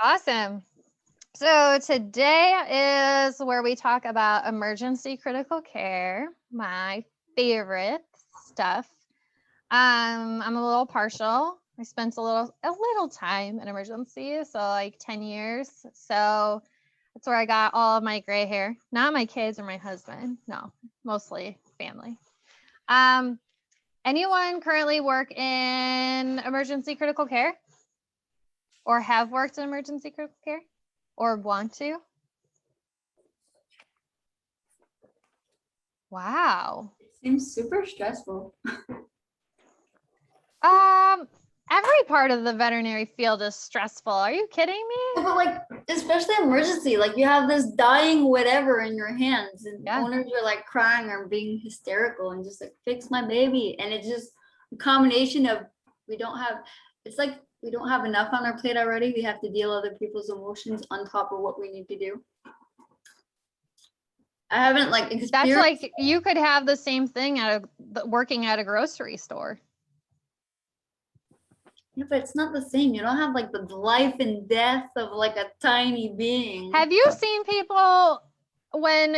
Awesome. So today is where we talk about emergency critical care, my favorite stuff. I'm a little partial. I spent a little time in emergency, so like 10 years. So that's where I got all of my gray hair. Not my kids or my husband. No, mostly family. Um, anyone currently work in emergency critical care or have worked in emergency critical care or want to? Wow. It seems super stressful. Every part of the veterinary field is stressful. Are you kidding me? But like, especially emergency, like you have this dying whatever in your hands, and Yeah. owners are like crying or being hysterical and just like fix my baby. And it's just a combination of we don't have it's like we don't have enough on our plate already. We have to deal other people's emotions on top of what we need to do. I haven't like That's experienced. like you could have the same thing working at a grocery store. Yeah, but it's not the same. You don't have like the life and death of like a tiny being. Have you seen people when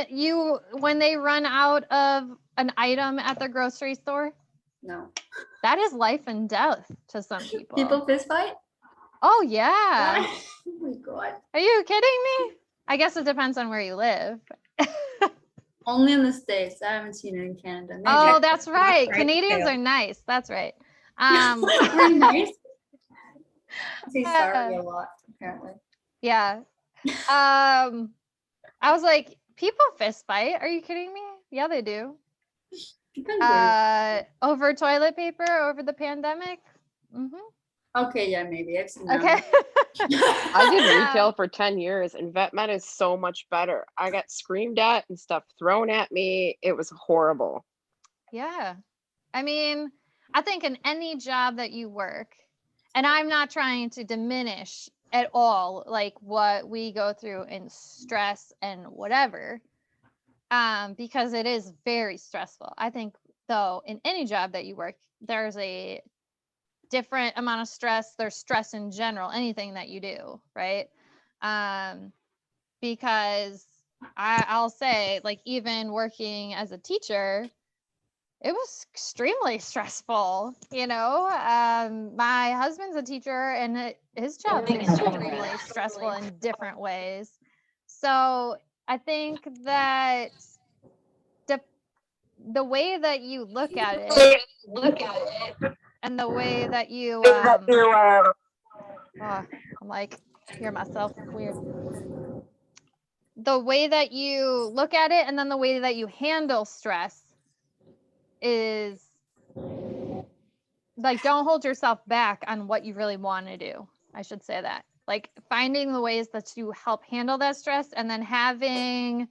they run out of an item at the grocery store? No. That is life and death to some people. People fist fight? Oh yeah. Oh my god. Are you kidding me? I guess it depends on where you live. Only in the States. I haven't seen it in Canada. Maybe. Oh, that's right. Canadians are nice. That's right. We're nice. I say sorry a lot, apparently. Yeah. I was like, people fist fight. Are you kidding me? Yeah, they do. Over toilet paper over the pandemic. Okay, yeah, maybe I've seen that. Okay. I did retail for 10 years and vet med is so much better. I got screamed at and stuff thrown at me. It was horrible. Yeah. I mean, I think in any job that you work, and I'm not trying to diminish at all like what we go through in stress and whatever, because it is very stressful. I think though in any job that you work, there's a different amount of stress. There's stress in general, anything that you do, right? Because I'll say, like, even working as a teacher, it was extremely stressful. My husband's a teacher, and his job is extremely stressful in different ways. So I think that the way that you look at it, and the way that you I'm like, hear myself weird. The way that you look at it and then the way that you handle stress is like, don't hold yourself back on what you really want to do. I should say that. Like, finding the ways that you help handle that stress and then having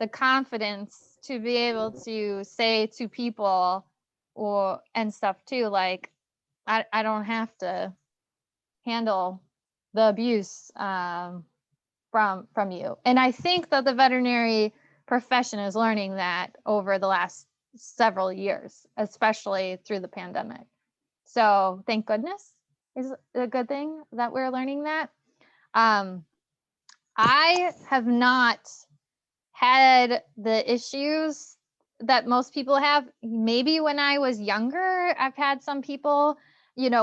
the confidence to be able to say to people and stuff too, like, I don't have to handle the abuse from you. And I think that the veterinary profession is learning that over the last several years, especially through the pandemic. So thank goodness is a good thing that we're learning that. I have not had the issues that most people have. Maybe when I was younger, I've had some people,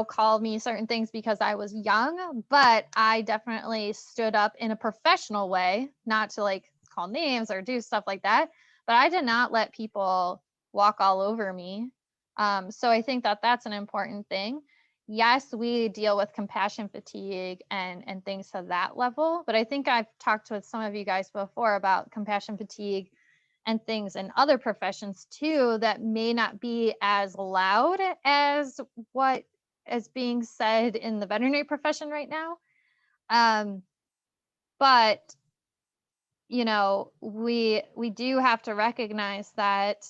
call me certain things because I was young, but I definitely stood up in a professional way, not to like call names or do stuff like that, but I did not let people walk all over me. So I think that that's an important thing. Yes, we deal with compassion fatigue and things to that level, but I think I've talked with some of you guys before about compassion fatigue and things in other professions too that may not be as loud as what is being said in the veterinary profession right now. But we do have to recognize that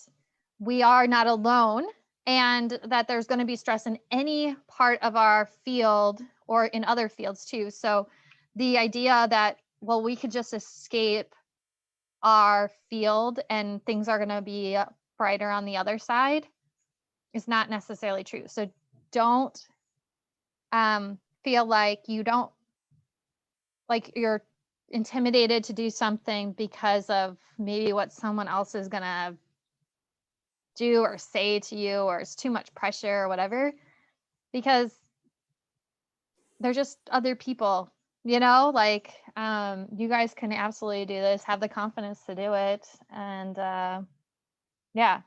we are not alone and that there's going to be stress in any part of our field or in other fields too. So the idea that, well, we could just escape our field and things are going to be brighter on the other side is not necessarily true. So don't feel like you don't like you're intimidated to do something because of maybe what someone else is going to do or say to you, or it's too much pressure or whatever, because they're just other people, you know, like you guys can absolutely do this, have the confidence to do it. And yeah,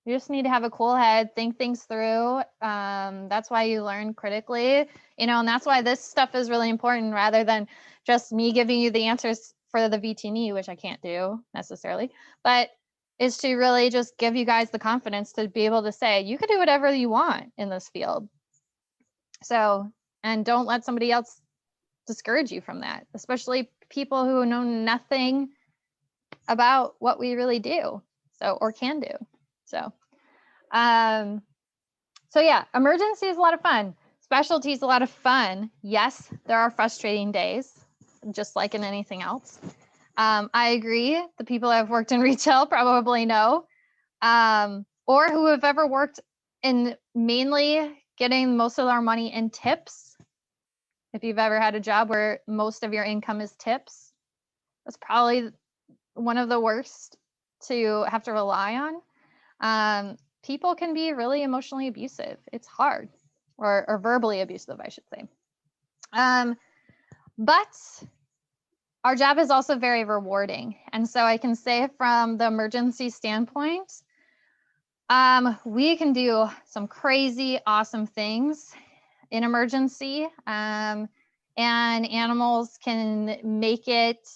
you just need to have a cool head, think things through. That's why you learn critically, you know, and that's why this stuff is really important, rather than just me giving you the answers for the VTNE, which I can't do necessarily, but is to really just give you guys the confidence to be able to say, you can do whatever you want in this field. So, and don't let somebody else discourage you from that, especially people who know nothing about what we really do, so, or can do. So, so yeah, emergency is a lot of fun. Specialty is a lot of fun. Yes, there are frustrating days, just like in anything else. I agree. The people who have worked in retail probably know, or who have ever worked in mainly getting most of our money in tips. If you've ever had a job where most of your income is tips, that's probably one of the worst to have to rely on. People can be really emotionally abusive. It's hard, or verbally abusive, I should say. But our job is also very rewarding. And so I can say from the emergency standpoint, we can do some crazy, awesome things in emergency. And animals can make it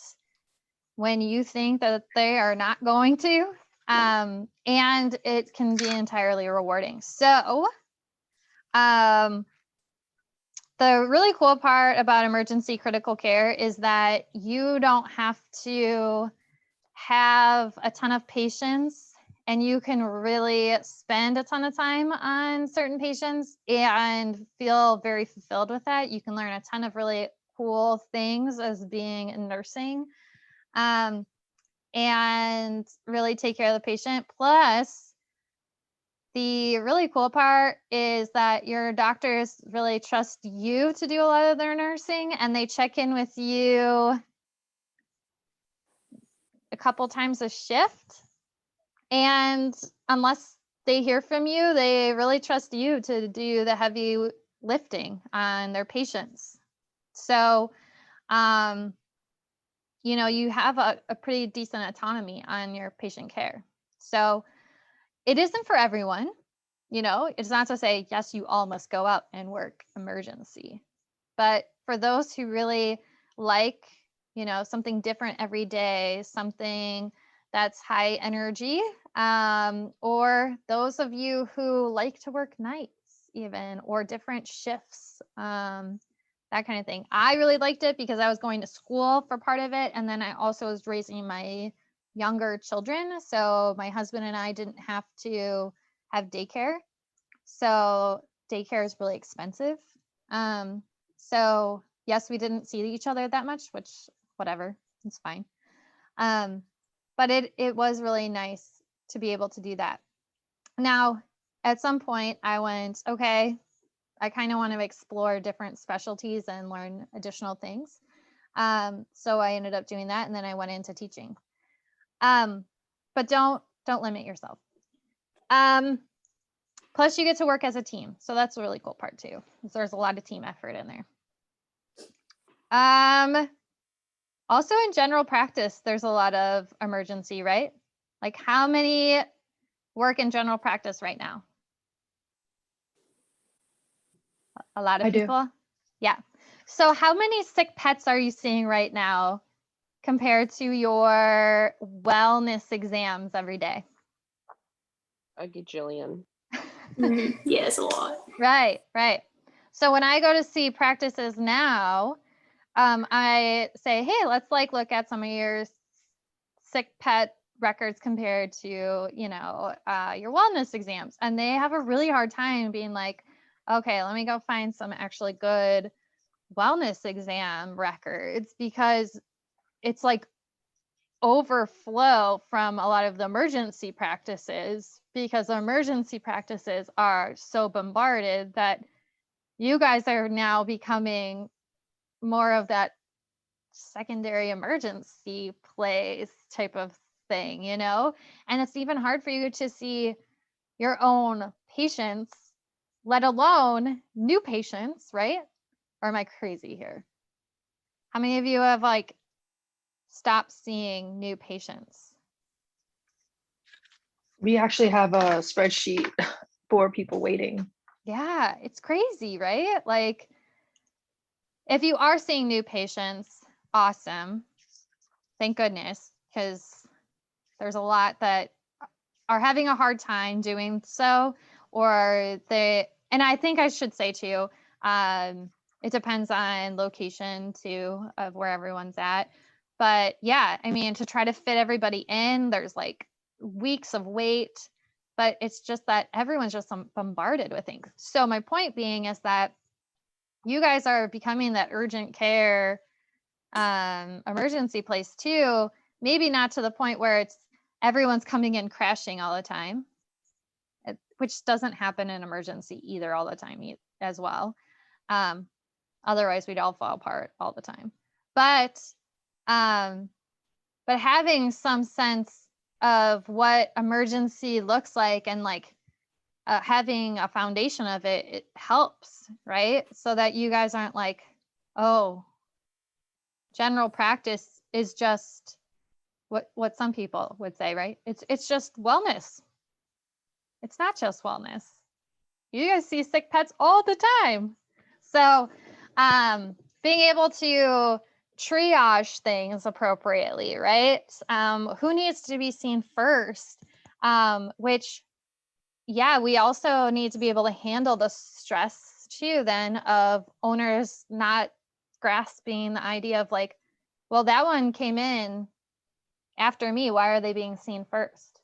when you think that they are not going to. And it can be entirely rewarding. So the really cool part about emergency critical care is that you don't have to have a ton of patients, and you can really spend a ton of time on certain patients and feel very fulfilled with that. You can learn a ton of really cool things as being in nursing, and really take care of the patient. Plus, the really cool part is that your doctors really trust you to do a lot of their nursing, and they check in with you a couple times a shift. And unless they hear from you, they really trust you to do the heavy lifting on their patients. So, you know, you have a pretty decent autonomy on your patient care. So it isn't for everyone. You know, it's not to say, yes, you all must go out and work emergency. But for those who really like, you know, something different every day, something that's high energy, or those of you who like to work nights even, or different shifts, that kind of thing. I really liked it because I was going to school for part of it. And then I also was raising my younger children. So my husband and I didn't have to have daycare. So daycare is really expensive. So yes, we didn't see each other that much, which whatever, it's fine. But it was really nice to be able to do that. Now, at some point I went, okay, I kind of want to explore different specialties and learn additional things. So I ended up doing that, and then I went into teaching. But don't limit yourself. Plus you get to work as a team. So that's a really cool part too. There's a lot of team effort in there. Also in general practice, there's a lot of emergency, right? Like how many work in general practice right now? A lot of I do. people? Yeah. So how many sick pets are you seeing right now compared to your wellness exams every day? A gajillion. Yeah, it's a lot. Right. So when I go to see practices now, I say, hey, let's like look at some of your sick pet records compared to, you know, your wellness exams. And they have a really hard time being like, okay, let me go find some actually good wellness exam records, because it's like overflow from a lot of the emergency practices, because the emergency practices are so bombarded that you guys are now becoming more of that secondary emergency place type of thing, you know? And it's even hard for you to see your own patients, let alone new patients, right? Or am I crazy here? How many of you have like stopped seeing new patients? We actually have a spreadsheet for people waiting. Yeah, it's crazy, right? Like, if you are seeing new patients, awesome. Thank goodness, because there's a lot that are having a hard time doing so, or and I think I should say too, it depends on location too, of where everyone's at. But yeah, I mean, to try to fit everybody in, there's like weeks of wait, but it's just that everyone's just bombarded with things. So my point being is that you guys are becoming that urgent care emergency place too. Maybe not to the point where it's everyone's coming in crashing all the time, which doesn't happen in emergency either all the time as well. Otherwise, we'd all fall apart all the time. But having some sense of what emergency looks like and like having a foundation of it, it helps, right? So that you guys aren't like, oh, general practice is just what some people would say, right? It's just wellness. It's not just wellness. You guys see sick pets all the time. So being able to triage things appropriately, right? Who needs to be seen first? Which, yeah, we also need to be able to handle the stress too, then, of owners not grasping the idea of like, well, that one came in after me. Why are they being seen first?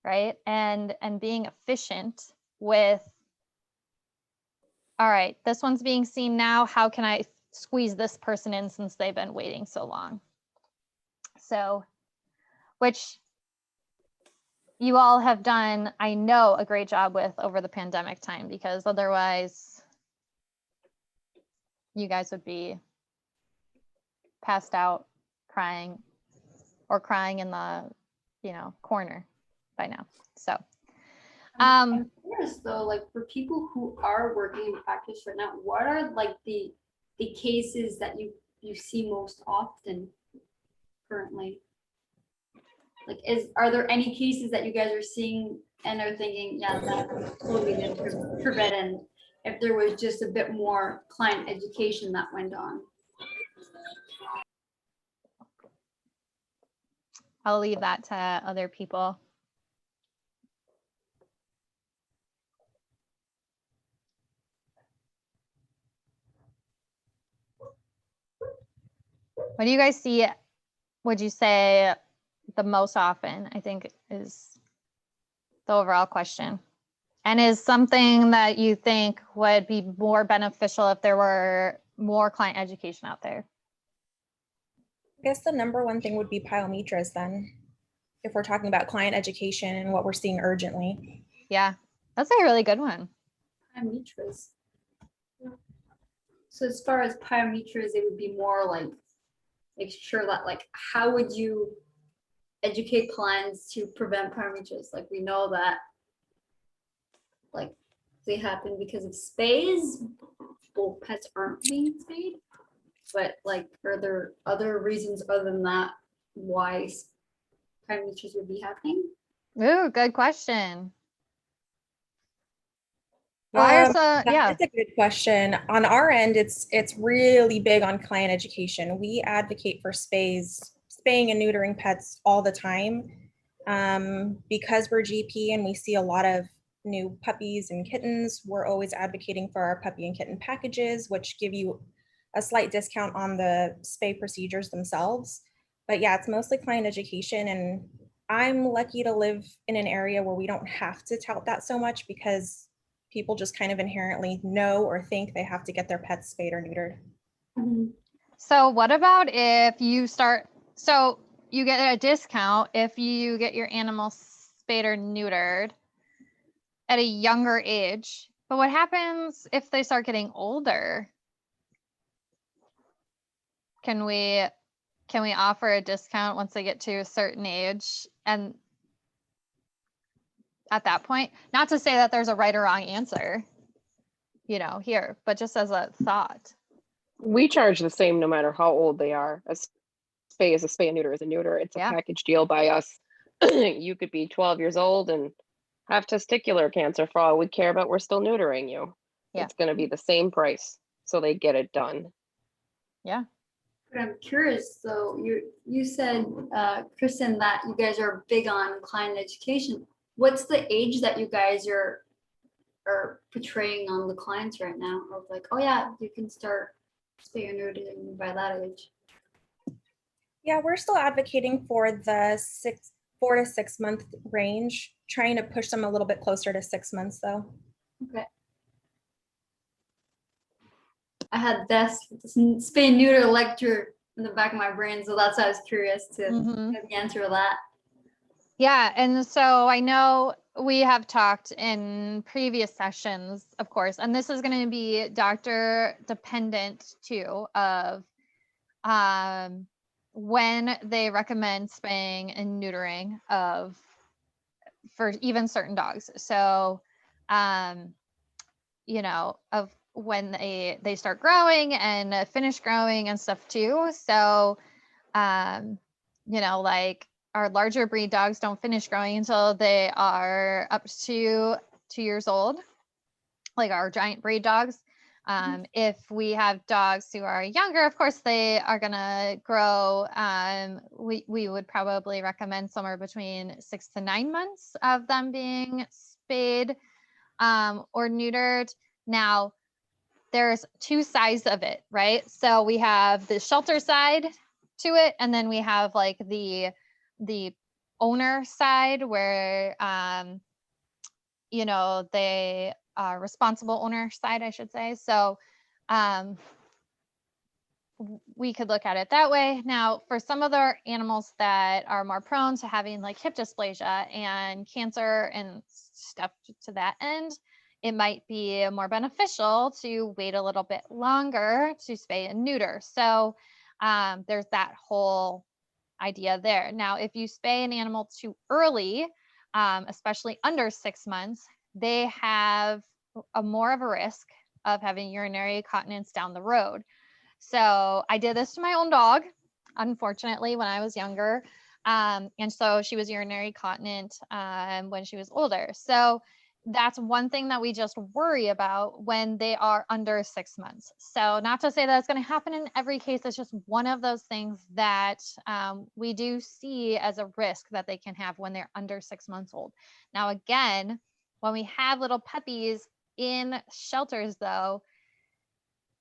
Right? And being efficient with, all right, this one's being seen now. How can I squeeze this person in since they've been waiting so long? So, which you all have done, I know, a great job with over the pandemic time, because otherwise you guys would be passed out crying in the, corner by now. So, I'm curious though, like for people who are working in practice right now, what are like the cases that you see most often currently? Like, are there any cases that you guys are seeing and are thinking, yeah, that totally did prevent, and if there was just a bit more client education that went on? I'll leave that to other people. What do you guys see, would you say, the most often, I think, is the overall question? And is something that you think would be more beneficial if there were more client education out there? I guess the number one thing would be pyometras then, if we're talking about client education and what we're seeing urgently. Yeah, that's a really good one. Pyometras. So as far as pyometras, it would be more like make sure that, like, how would you educate clients to prevent pyometras? Like, we know that like they happen because of spays. Well, pets aren't being spayed, but like, are there other reasons other than that why pyometras would be happening? Ooh, good question. Yeah, That's a good question. On our end, it's really big on client education. We advocate for spaying and neutering pets all the time. Because we're GP and we see a lot of new puppies and kittens, we're always advocating for our puppy and kitten packages, which give you a slight discount on the spay procedures themselves. But yeah, it's mostly client education, and I'm lucky to live in an area where we don't have to tout that so much, because people just kind of inherently know or think they have to get their pets spayed or neutered. Mm-hmm. So what about if you you get a discount if you get your animal spayed or neutered at a younger age, but what happens if they start getting older? can we offer a discount once they get to a certain age? And at that point, not to say that there's a right or wrong answer, here, but just as a thought. We charge the same no matter how old they are. A spay is a spay, a neuter is a neuter. It's a Yeah. package deal by us. You could be 12 years old and have testicular cancer for all we care, but we're still neutering you. Yeah. It's going to be the same price, so they get it done. Yeah. But I'm curious, so you said, Kristen, that you guys are big on client education. What's the age that you guys are portraying on the clients right now of like, oh yeah, you can start spay or neutering by that age? Yeah, we're still advocating for the 4 to 6 month range, trying to push them a little bit closer to 6 months though. Okay. I had this spay and neuter lecture in the back of my brain, so that's why I was curious to Mhm. get the answer to that. Yeah, and so I know we have talked in previous sessions, of course, and this is going to be doctor dependent too, of when they recommend spaying and neutering for even certain dogs. So, of when they start growing and finish growing and stuff too. So, like our larger breed dogs don't finish growing until they are up to 2 years old, like our giant breed dogs. If we have dogs who are younger, of course, they are going to grow. We would probably recommend somewhere between 6 to 9 months of them being spayed or neutered. Now, there's two sides of it, right? So we have the shelter side to it, and then we have like the owner side where they are responsible owner side, I should say. So we could look at it that way. Now, for some of the animals that are more prone to having like hip dysplasia and cancer and stuff to that end, it might be more beneficial to wait a little bit longer to spay and neuter. So there's that whole idea there. Now, if you spay an animal too early, especially under 6 months, they have more of a risk of having urinary continence down the road. So I did this to my own dog, unfortunately, when I was younger. And so she was urinary continent when she was older. So that's one thing that we just worry about when they are under 6 months. So not to say that it's going to happen in every case. It's just one of those things that we do see as a risk that they can have when they're under 6 months old. Now, again, when we have little puppies in shelters, though,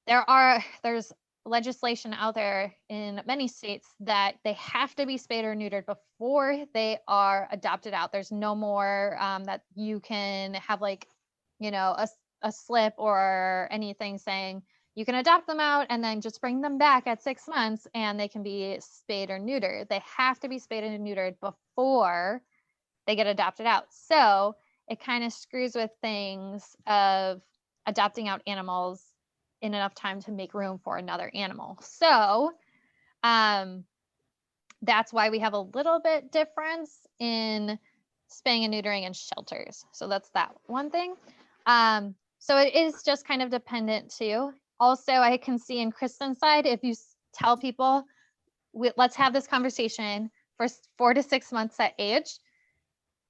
there's legislation out there in many states that they have to be spayed or neutered before they are adopted out. There's no more that you can have like, a slip or anything saying you can adopt them out and then just bring them back at 6 months and they can be spayed or neutered. They have to be spayed and neutered before they get adopted out. So it kind of screws with things of adopting out animals in enough time to make room for another animal. So that's why we have a little bit difference in spaying and neutering in shelters. So that's that one thing. So it is just kind of dependent too. Also, I can see in Kristen's side, if you tell people, let's have this conversation for 4 to 6 months at age,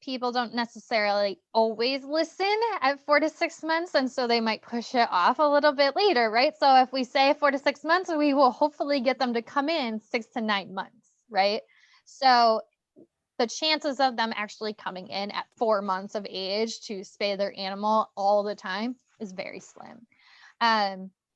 people don't necessarily always listen at 4 to 6 months. And so they might push it off a little bit later, right? So if we say 4 to 6 months, we will hopefully get them to come in 6 to 9 months, right? So the chances of them actually coming in at 4 months of age to spay their animal all the time is very slim.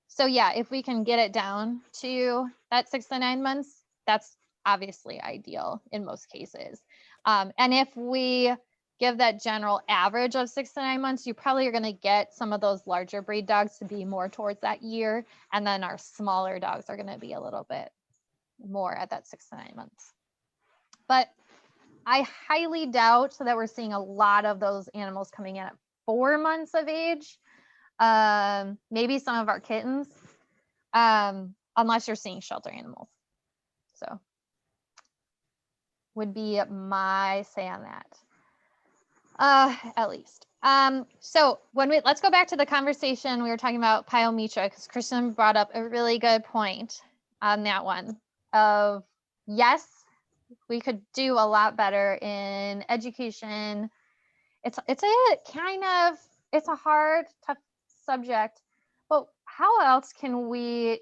So yeah, if we can get it down to that 6 to 9 months, that's obviously ideal in most cases. And if we give that general average of 6 to 9 months, you probably are going to get some of those larger breed dogs to be more towards that year. And then our smaller dogs are going to be a little bit more at that 6 to 9 months. But I highly doubt that we're seeing a lot of those animals coming in at 4 months of age. Maybe some of our kittens. unless you're seeing shelter animals. So would be my say on that. At least. So let's go back to the conversation we were talking about pyometra, because Kristen brought up a really good point on that one of, yes, we could do a lot better in education. It's a hard, tough subject, but how else can we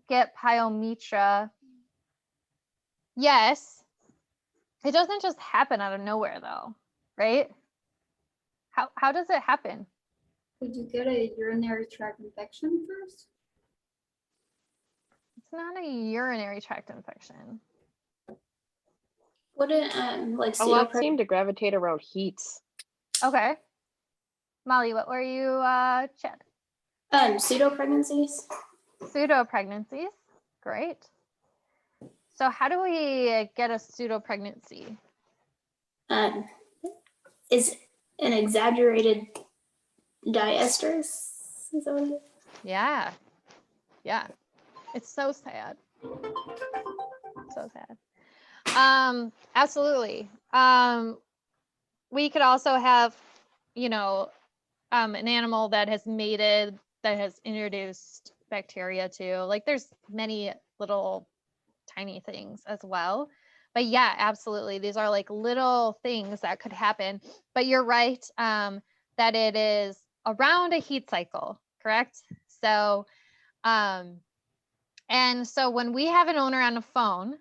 get pyometra? Yes, it doesn't just happen out of nowhere though, right? How does it happen? Would you get a urinary tract infection first? It's not a urinary tract infection. Wouldn't like A lot pseudo seem to gravitate around heats. Okay. Molly, what were you, Chad? pseudo pregnancies? Pseudo pregnancies. Great. So how do we get a pseudo pregnancy? Is an exaggerated diestrus? Is that what it is? Yeah. Yeah. It's so sad. So sad. Absolutely. We could also have, an animal that has mated, that has introduced bacteria too. Like there's many little tiny things as well. But yeah, absolutely. These are like little things that could happen. But you're right, that it is around a heat cycle, correct? So, and so when we have an owner on the phone,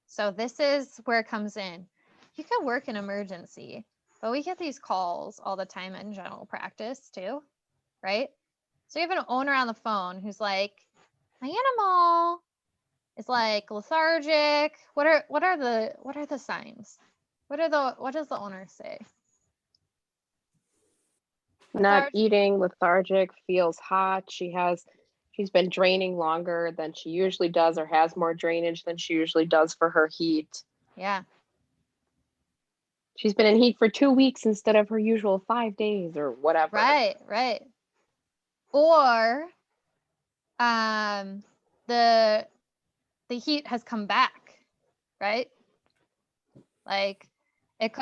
so this is where it comes in. You could work in emergency, but we get these calls all the time in general practice too, right? So you have an owner on the phone who's like, my animal is like lethargic. What are the signs? What does the owner say? Not Lethargic. eating, lethargic, feels hot. She's been draining longer than she usually does, or has more drainage than she usually does for her heat. Yeah. She's been in heat for 2 weeks instead of her usual 5 days or whatever. Right. Or the heat has come back, right? Like it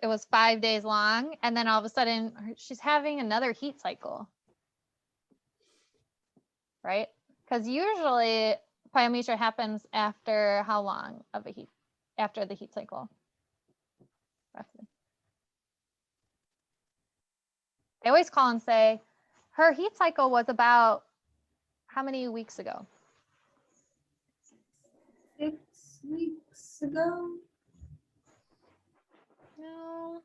was 5 days long, and then all of a sudden she's having another heat cycle, right? Because usually pyometra happens after how long of a heat, after the heat cycle, roughly? They always call and say, her heat cycle was about how many weeks ago? 6 weeks ago. No.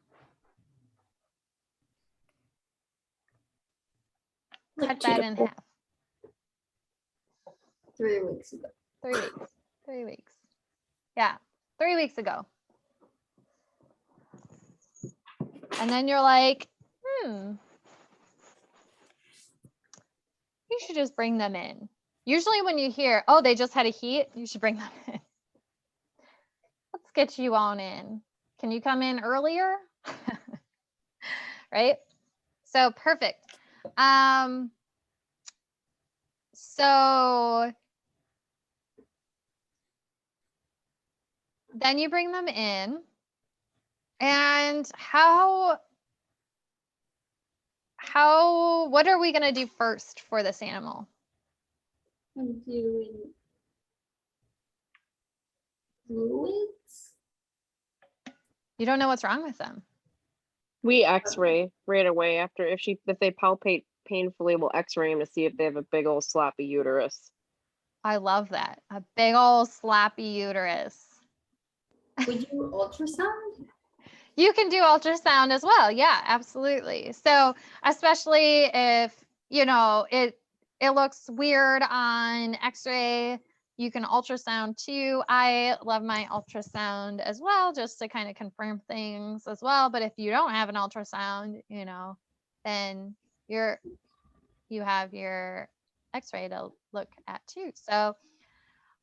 Like Cut 2 that to in 4. half. 3 weeks ago. 3 weeks. 3 weeks. Yeah, 3 weeks ago. And then you're like, you should just bring them in. Usually when you hear, oh, they just had a heat, you should bring them in. Let's get you on in. Can you come in earlier? Right? So perfect. So then you bring them in, and what are we going to do first for this animal? I'm doing fluids. You don't know what's wrong with them. We x-ray right away after, if they palpate painfully, we'll x-ray them to see if they have a big old sloppy uterus. I love that. A big old sloppy uterus. Would you ultrasound? You can do ultrasound as well. Yeah, absolutely. So especially if, it looks weird on x-ray, you can ultrasound too. I love my ultrasound as well, just to kind of confirm things as well. But if you don't have an ultrasound, then you have your x-ray to look at too. So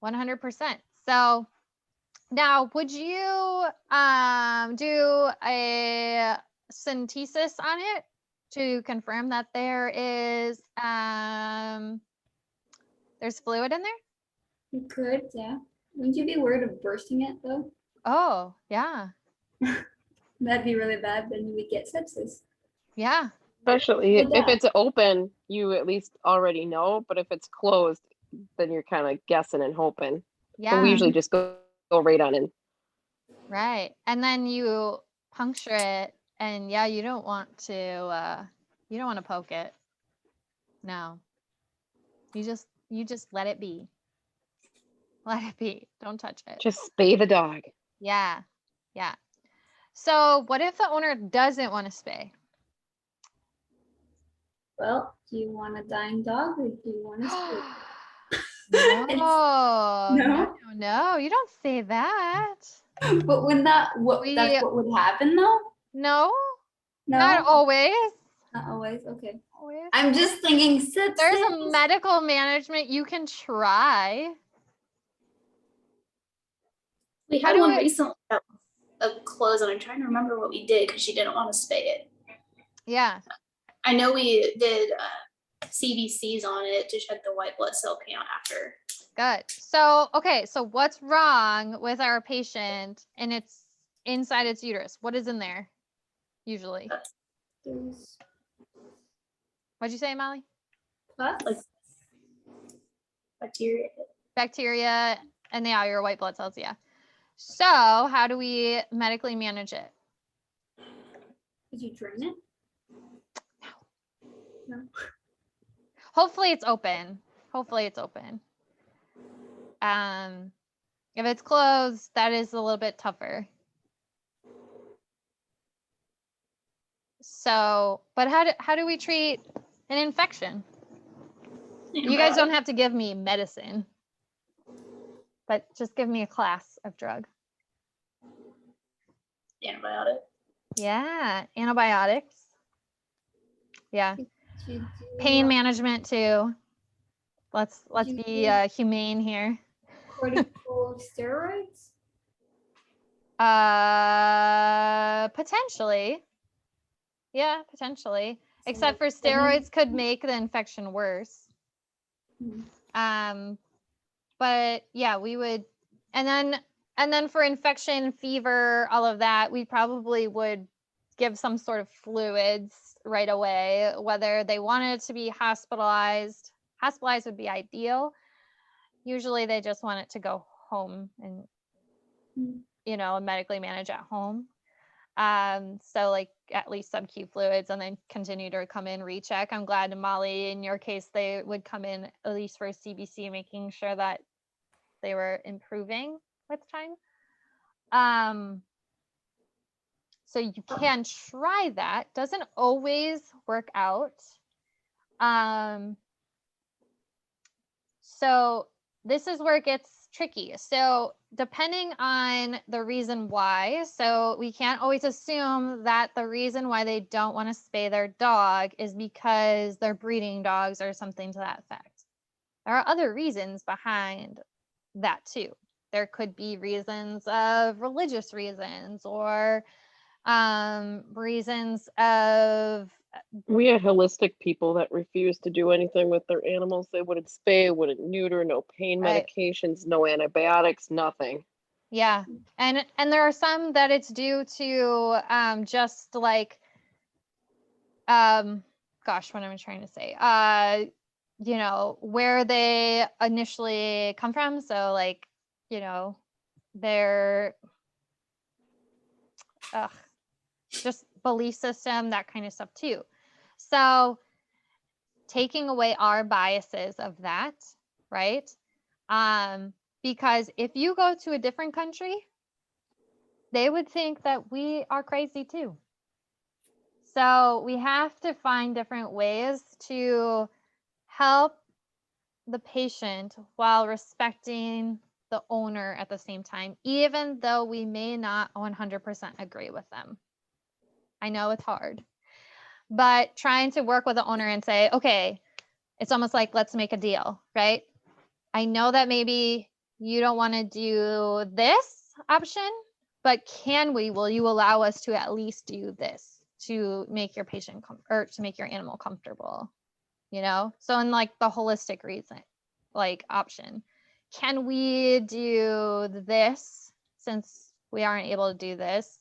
100%. So now, would you do a synthesis on it to confirm that there's fluid in there? You could, yeah. Wouldn't you be worried of bursting it though? Oh, yeah. That'd be really bad. Then you would get sepsis. Yeah. Especially Well, if yeah. it's open, you at least already know, but if it's closed, then you're kind of guessing and hoping. So we Yeah. usually just go right on in. Right. And then you puncture it and yeah, you don't want to poke it. No. You just let it be. Let it be. Don't touch it. Just spay the dog. Yeah. Yeah. So what if the owner doesn't want to spay? Well, do you want a dying dog or do you want a spay? No, No? no, no, you don't say that. But when that's We what would happen though? no, No, not always. not always. Okay. Always. I'm just thinking sepsis. There's a medical management you can try. We How had do one I- recently that was a close, and I'm trying to remember what we did because she didn't want to spay it. Yeah. I know we did CBCs on it to check the white blood cell count after. Good. So, okay, so what's wrong with our patient and it's inside its uterus? What is in there usually? There's What'd you say, Molly? pus. Like bacteria. Bacteria and yeah, your white blood cells, yeah. So, how do we medically manage it? Did you drain it? Hopefully it's open. Hopefully it's open. If it's closed, that is a little bit tougher. So, but how do we treat an infection? You guys don't have to give me medicine, but just give me a class of drug. Antibiotic. Yeah, antibiotics. Yeah, Did you do, pain management too. Let's you be do- humane here. corticosteroids? Potentially. Yeah, potentially. So Except for like sodium- steroids could make the infection worse. Hmm. But yeah, we would, and then for infection, fever, all of that, we probably would give some sort of fluids right away, whether they wanted to be hospitalized. Hospitalized would be ideal. Usually they just want it to go home and, medically manage at home. So like at least sub-Q fluids and then continue to come in, recheck. I'm glad, Molly, in your case, they would come in at least for a CBC, making sure that they were improving with time. So you can try that. Doesn't always work out. So this is where it gets tricky. So depending on the reason why, so we can't always assume that the reason why they don't want to spay their dog is because they're breeding dogs or something to that effect. There are other reasons behind that too. There could be reasons of religious reasons or reasons of We had holistic people that refused to do anything with their animals. They wouldn't spay, wouldn't neuter, no pain Right. medications, no antibiotics, nothing. yeah, and there are some that it's due to just like gosh, what am I trying to say? Where they initially come from. So like, their just belief system, that kind of stuff too. So taking away our biases of that, right? Because if you go to a different country, they would think that we are crazy too. So we have to find different ways to help the patient while respecting the owner at the same time, even though we may not 100% agree with them. I know it's hard, but trying to work with the owner and say, okay, it's almost like, let's make a deal, right? I know that maybe you don't want to do this option, but will you allow us to at least do this to make your patient or to make your animal comfortable? So in like the holistic reason, like option, can we do this since we aren't able to do this?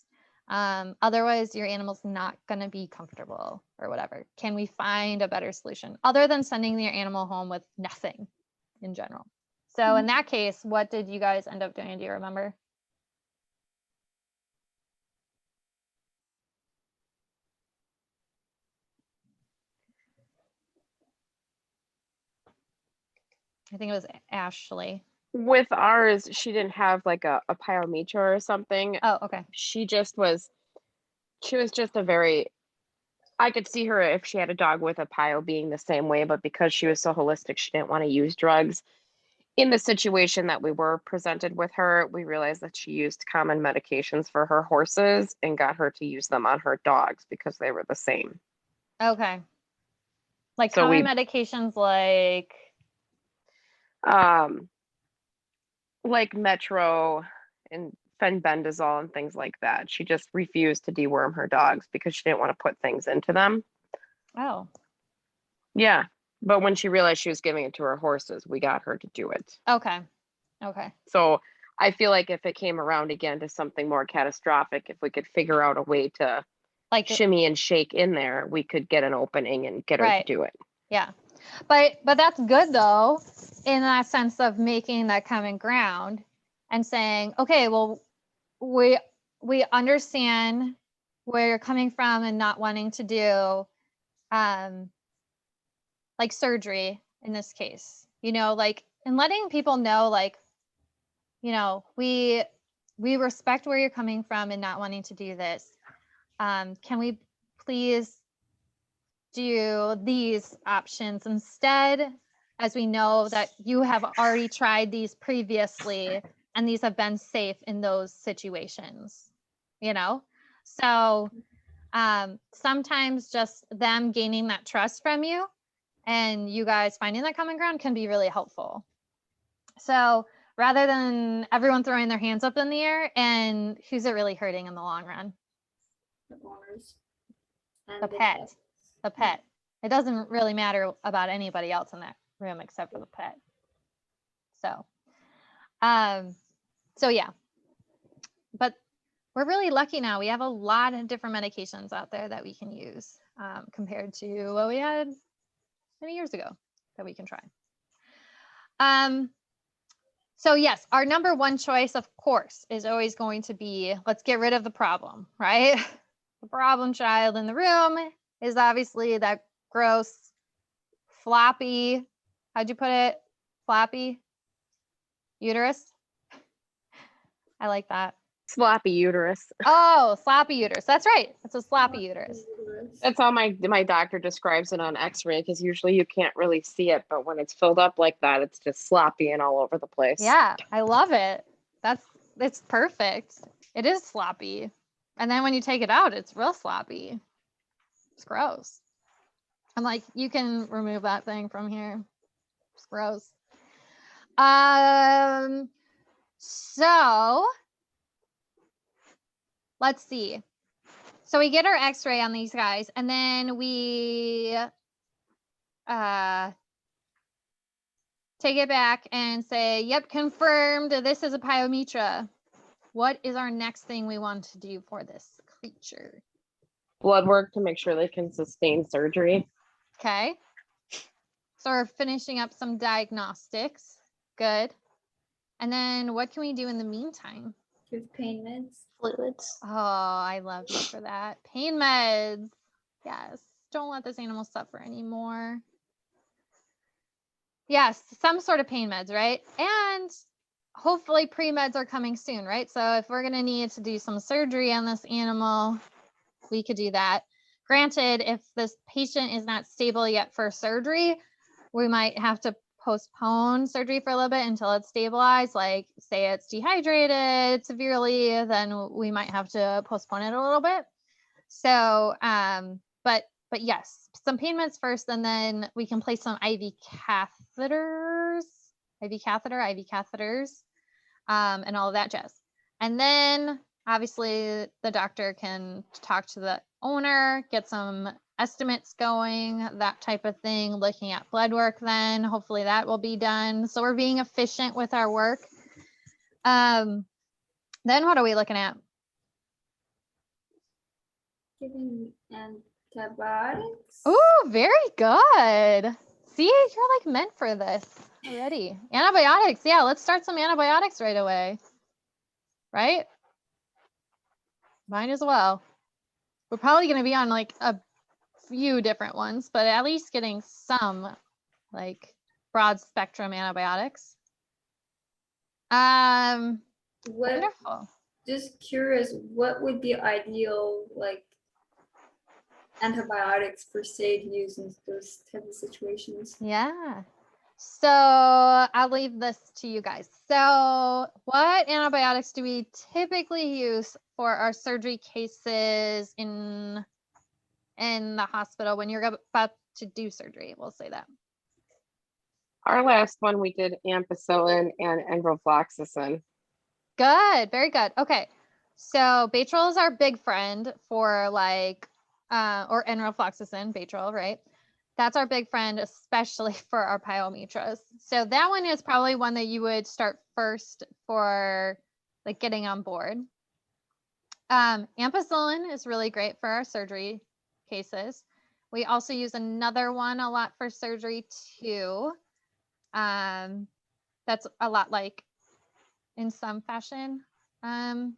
Otherwise, your animal's not going to be comfortable or whatever. Can we find a better solution other than sending your animal home with nothing in general? So in that case, what did you guys end up doing? Do you remember? I think it was Ashley. With ours, she didn't have like a pyometra or something. Oh, okay. She was just a very, I could see her if she had a dog with a pyo being the same way, but because she was so holistic, she didn't want to use drugs. In the situation that we were presented with her, we realized that she used common medications for her horses and got her to use them on her dogs because they were the same. Okay. Like So common medications like Metro and fenbendazole and things like that. She just refused to deworm her dogs because she didn't want to put things into them. oh, Yeah. But when she realized she was giving it to her horses, we got her to do it. okay. Okay. So I feel like if it came around again to something more catastrophic, if we could figure out a way to Like shimmy and shake in there, we could get an opening and get her Right. to do it. Yeah. But that's good though, in that sense of making that common ground and saying, okay, well, we understand where you're coming from and not wanting to do like surgery in this case. Like, and letting people know, like, we respect where you're coming from and not wanting to do this. Can we please do these options instead, as we know that you have already tried these previously and these have been safe in those situations, so sometimes just them gaining that trust from you and you guys finding that common ground can be really helpful. So rather than everyone throwing their hands up in the air, and who's it really hurting in the long run? The owners. And The pet. The pet. It doesn't really matter about anybody else in that room except for the pet. So yeah. But we're really lucky now. We have a lot of different medications out there that we can use compared to what we had many years ago that we can try. So yes, our number one choice, of course, is always going to be, let's get rid of the problem, right? The problem child in the room is obviously that gross, floppy, how'd you put it? Floppy uterus? I like that. Sloppy uterus. Oh, sloppy uterus. That's right. It's a sloppy uterus. That's how my doctor describes it on x-ray, because usually you can't really see it, but when it's filled up like that, it's just sloppy and all over the place. Yeah, I love it. It's perfect. It is sloppy. And then when you take it out, it's real sloppy. It's gross. I'm like, you can remove that thing from here. It's gross. So let's see. So we get our x-ray on these guys, and then we take it back and say, yep, confirmed, this is a pyometra. What is our next thing we want to do for this creature? Blood work to make sure they can sustain surgery. Okay. So we're finishing up some diagnostics. Good. And then what can we do in the meantime? Give pain meds. Fluids. Oh, I love you for that. Pain meds. Yes. Don't let this animal suffer anymore. Yes, some sort of pain meds, right? And hopefully pre-meds are coming soon, right? So if we're going to need to do some surgery on this animal, we could do that. Granted, if this patient is not stable yet for surgery, we might have to postpone surgery for a little bit until it's stabilized. Like say it's dehydrated severely, then we might have to postpone it a little bit. So, but yes, some pain meds first, and then we can place some IV catheters, and all of that jazz. And then obviously the doctor can talk to the owner, get some estimates going, that type of thing, looking at blood work then. Hopefully that will be done. So we're being efficient with our work. Then what are we looking at? Giving antibiotics. Oh, very good. See, you're like meant for this already. Antibiotics. Yeah, let's start some antibiotics right away. Right? Might as well. We're probably going to be on like a few different ones, but at least getting some like broad spectrum antibiotics. What, Wonderful. just curious, what would be ideal, like, antibiotics per se to use in those type of situations? Yeah. So I'll leave this to you guys. So what antibiotics do we typically use for our surgery cases in the hospital when you're about to do surgery? We'll say that. Our last one, we did ampicillin and enrofloxacin. Good. Very good. Okay. So Baytril is our big friend for like, or enrofloxacin, Baytril, right? That's our big friend, especially for our pyometras. So that one is probably one that you would start first for like getting on board. Ampicillin is really great for our surgery cases. We also use another one a lot for surgery too. That's a lot like in some fashion ampicillin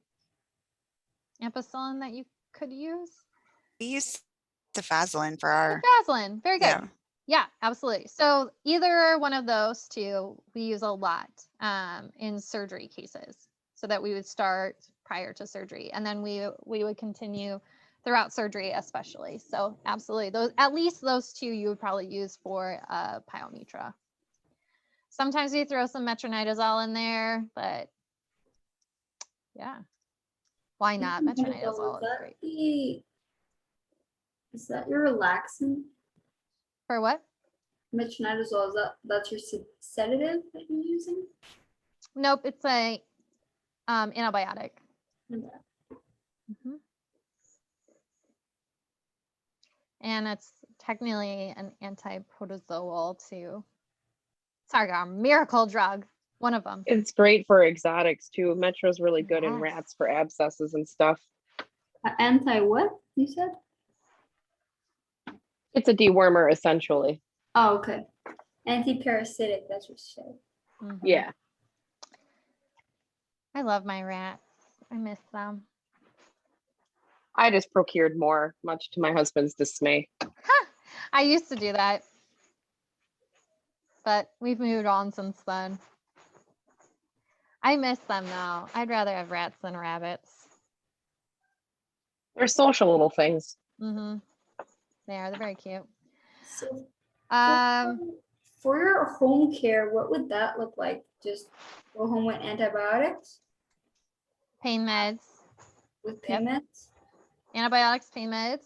that you could use. We use Cefazolin for our, Vaseline, very good. yeah. Yeah, absolutely. So either one of those two we use a lot in surgery cases, so that we would start prior to surgery, and then we would continue throughout surgery, especially. So absolutely, those, at least those two you would probably use for pyometra. Sometimes we throw some metronidazole in there, but yeah, why not? Metronidazole is great. Is that your relaxant? For what? Metronidazole, that's your sedative that you're using? Nope, it's a antibiotic. Okay. Mhm. And it's technically an antiprotozoal too. It's our miracle drug, one of them. It's great for exotics too. Metro's really good in Yes. rats for abscesses and stuff. Anti what, you said? It's a dewormer essentially. Oh, okay. Anti-parasitic, that's what you said. Mhm. Yeah. I love my rats. I miss them. I just procured more, much to my husband's dismay. I used to do that, but we've moved on since then. I miss them though. I'd rather have rats than rabbits. They're social little things. Mm-hmm. They're very cute. So Um, for your home care, what would that look like? Just go home with antibiotics, pain meds, with Yep. pain meds? antibiotics, pain meds.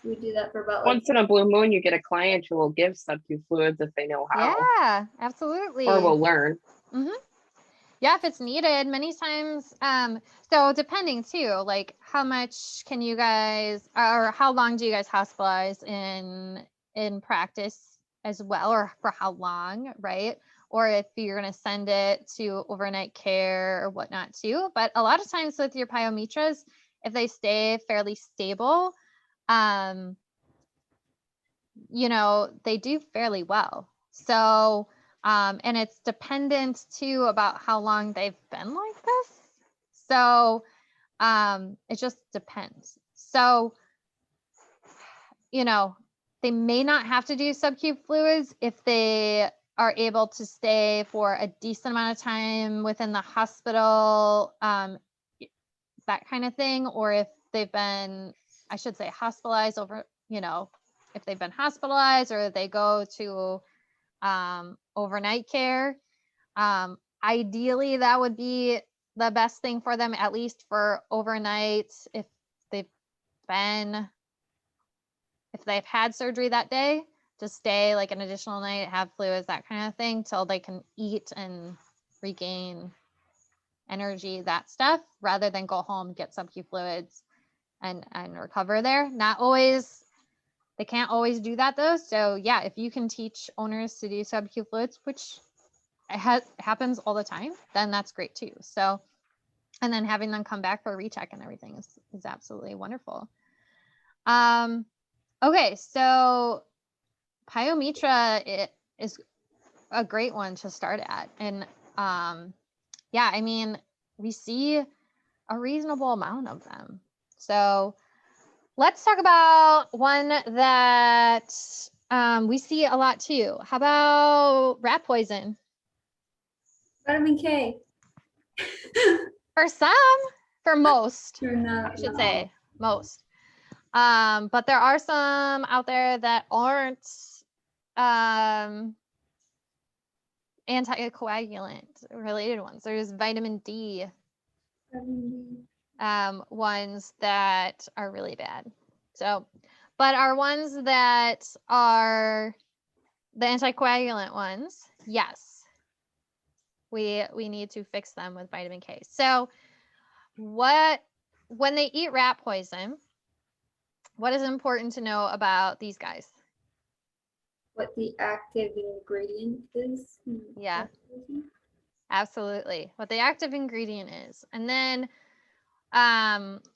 We do that for about like Once in a blue moon, you get a client who will give sub-Q fluids if they know how, Yeah, absolutely. or will learn. Yeah, if it's needed, many times. So depending too, like how much can you guys, or how long do you guys hospitalize in practice as well, or for how long, right? Or if you're going to send it to overnight care or whatnot too. But a lot of times with your pyometras, if they stay fairly stable, you know, they do fairly well. So, and it's dependent too about how long they've been like this. So, it just depends. So, you know, they may not have to do sub-Q fluids if they are able to stay for a decent amount of time within the hospital, that kind of thing, or if they've been, I should say, hospitalized over, you know, if they've been hospitalized or they go to overnight care. Ideally, that would be the best thing for them, at least for overnight, if they've had surgery that day, to stay like an additional night, have fluids, that kind of thing, till they can eat and regain energy, that stuff, rather than go home, get sub-Q fluids and recover there. Not always They can't always do that though. So yeah, if you can teach owners to do sub-Q fluids, which happens all the time, then that's great too. So, and then having them come back for a recheck and everything is absolutely wonderful. Okay, so pyometra is a great one to start at. And yeah, I mean, we see a reasonable amount of them. So let's talk about one that we see a lot too. How about rat poison? Vitamin K. For some, for most, You're not, I should not say most. But there are some out there that aren't anticoagulant related ones. There's vitamin D ones that are really bad. So, but our ones that are the anticoagulant ones, yes, we need to fix them with vitamin K. So, when they eat rat poison, what is important to know about these guys? what the active ingredient is. Yeah. Absolutely. What the active ingredient is. And then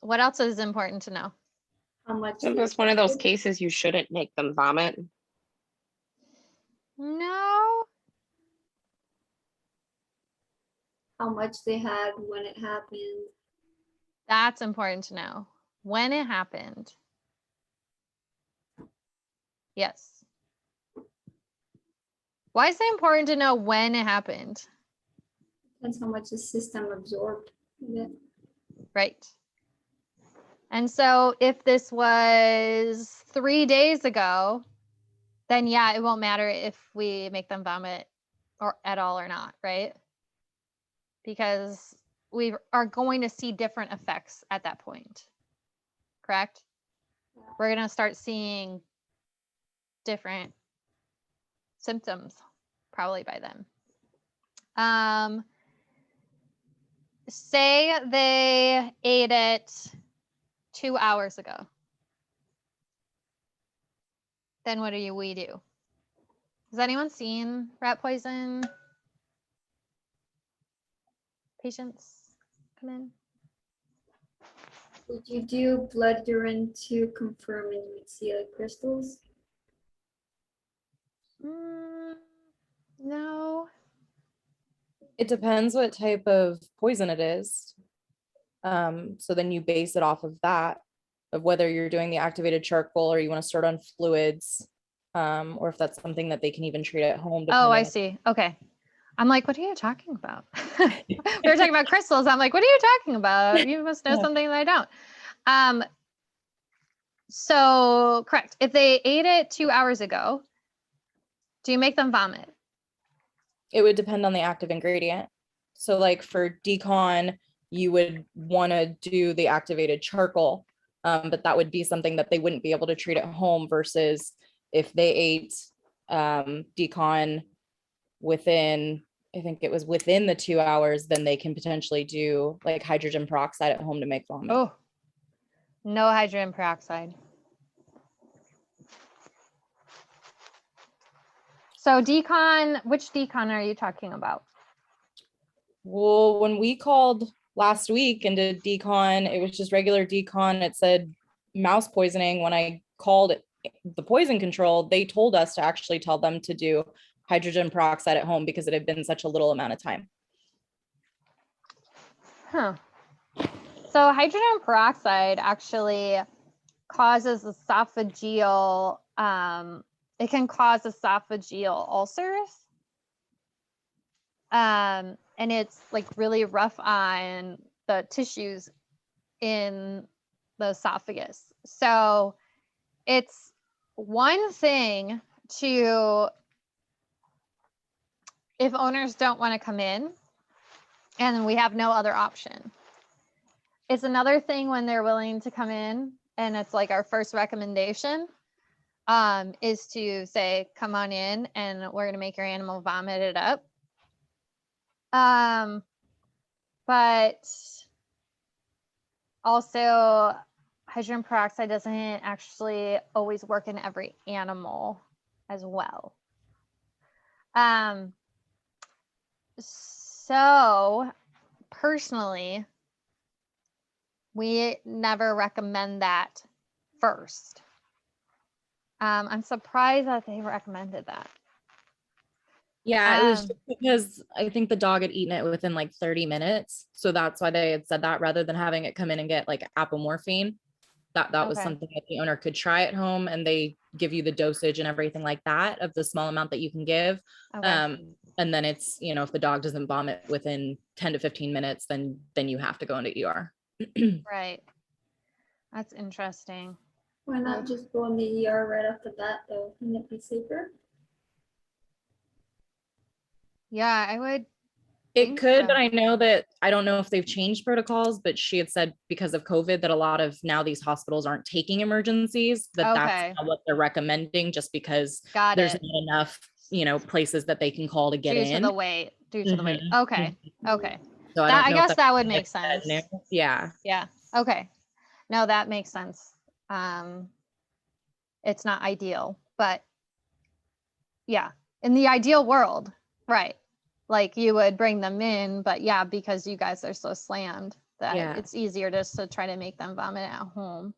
what else is important to know? How much? Isn't this one of those cases you shouldn't make them vomit? No. How much they had when it happened. That's important to know. When it happened. Yes. Why is it important to know when it happened? Depends how much the system absorbed it. Right. And so if this was 3 days ago, then yeah, it won't matter if we make them vomit or at all or not, right? Because we are going to see different effects at that point. Correct? We're going to start seeing different symptoms probably by then. Say they ate it 2 hours ago. Then what do we do? Has anyone seen rat poison patients come in? Would you do blood urine to confirm and you would see like crystals? No. It depends what type of poison it is. So then you base it off of that, of whether you're doing the activated charcoal or you want to start on fluids, or if that's something that they can even treat at home. Oh, I depending- see. Okay. I'm like, what are you talking about? We were talking about crystals. I'm like, what are you talking about? You must know Yeah. something that I don't. So correct. If they ate it 2 hours ago, do you make them vomit? It would depend on the active ingredient. So like for decon, you would want to do the activated charcoal, but that would be something that they wouldn't be able to treat at home versus if they ate decon within, I think it was within the 2 hours, then they can potentially do like hydrogen peroxide at home to make vomit. Oh, no hydrogen peroxide. So decon, which decon are you talking about? Well, when we called last week and did decon, it was just regular decon. It said mouse poisoning. When I called the poison control, they told us to actually tell them to do hydrogen peroxide at home because it had been such a little amount of time. Huh. So hydrogen peroxide actually causes esophageal, it can cause esophageal ulcers. And it's like really rough on the tissues in the esophagus. So it's one thing to, if owners don't want to come in and we have no other option. It's another thing when they're willing to come in and it's like our first recommendation is to say, come on in and we're going to make your animal vomit it up. But also hydrogen peroxide doesn't actually always work in every animal as well. So personally, we never recommend that first. I'm surprised that they recommended that. Yeah, it was Um, just because I think the dog had eaten it within like 30 minutes. So that's why they had said that rather than having it come in and get like apomorphine. That was Okay. something that the owner could try at home, and they give you the dosage and everything like that of the small amount that you can give. Okay. And then it's, if the dog doesn't vomit within 10 to 15 minutes, then you have to go into ER. Right. That's interesting. Why not just go in the ER right off the bat though? Wouldn't it be safer? Yeah, I would It think could, so. but I know that I don't know if they've changed protocols, but she had said because of COVID that a lot of now these hospitals aren't taking emergencies, that's Okay. what they're recommending just because Got there's it. not enough, places that they can call to get Due to in. the weight. Due to the weight. Mhm, Okay. mhm. Okay. So I That, don't I know if guess that's that would make that sense. new. Yeah. Yeah. Okay. No, that makes sense. It's not ideal, but yeah, in the ideal world, right? Like you would bring them in, but yeah, because you guys are so slammed that Yeah. it's easier just to try to make them vomit at home.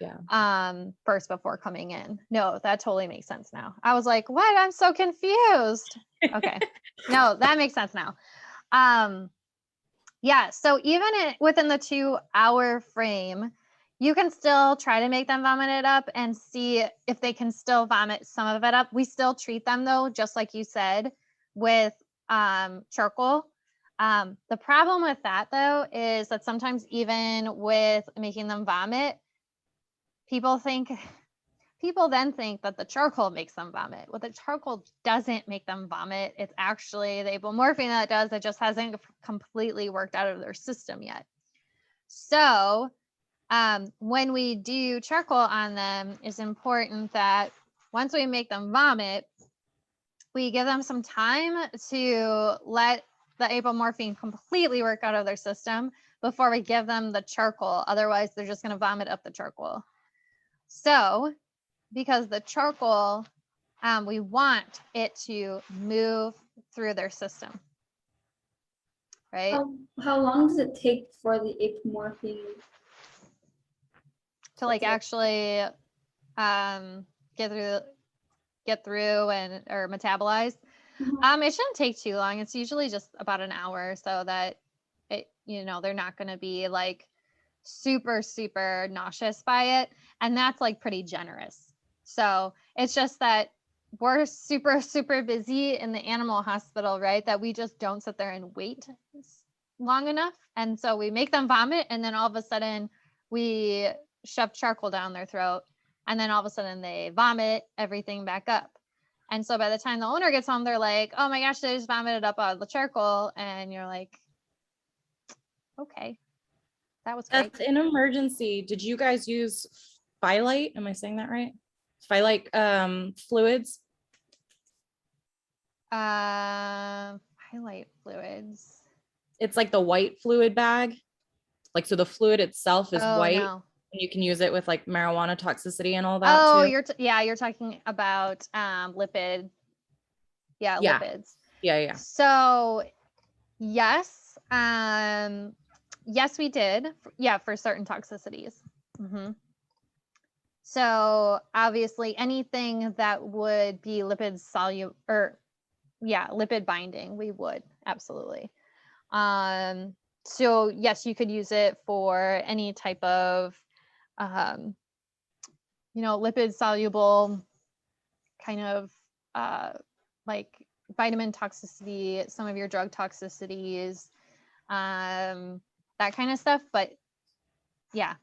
Yeah. First before coming in. No, that totally makes sense now. I was like, what? I'm so confused. Okay. No, that makes sense now. Yeah, so even within the 2-hour frame, you can still try to make them vomit it up and see if they can still vomit some of it up. We still treat them though, just like you said, with charcoal. The problem with that though is that sometimes even with making them vomit, people then think that the charcoal makes them vomit. Well, the charcoal doesn't make them vomit. It's actually the apomorphine that does. It just hasn't completely worked out of their system yet. So when we do charcoal on them, it's important that once we make them vomit, we give them some time to let the apomorphine completely work out of their system before we give them the charcoal. Otherwise, they're just going to vomit up the charcoal. So because the charcoal, we want it to move through their system, right? How long does it take for the apomorphine? To like actually get through and or metabolize. It shouldn't take too long. It's usually just about an hour, so that it, they're not going to be like super nauseous by it, and that's like pretty generous. So it's just that we're super busy in the animal hospital, right? That we just don't sit there and wait long enough. And so we make them vomit, and then all of a sudden we shove charcoal down their throat, and then all of a sudden they vomit everything back up. And so by the time the owner gets home, they're like, oh my gosh, they just vomited up all the charcoal. And you're like, okay, that was great. In emergency, did you guys use Phyllite? Am I saying that right? Phyllite fluids? Highlight fluids. It's like the white fluid bag. Like, so the fluid itself is Oh, white. no. And you can use it with like marijuana toxicity and all that Oh, too. you're talking about lipid. Yeah, Yeah. lipids. Yeah. So yes, yes, we did. Yeah, for certain toxicities. So obviously anything that would be lipid soluble or lipid binding, we would absolutely. So yes, you could use it for any type of lipid soluble kind of like vitamin toxicity, some of your drug toxicities, that kind of stuff. But yeah,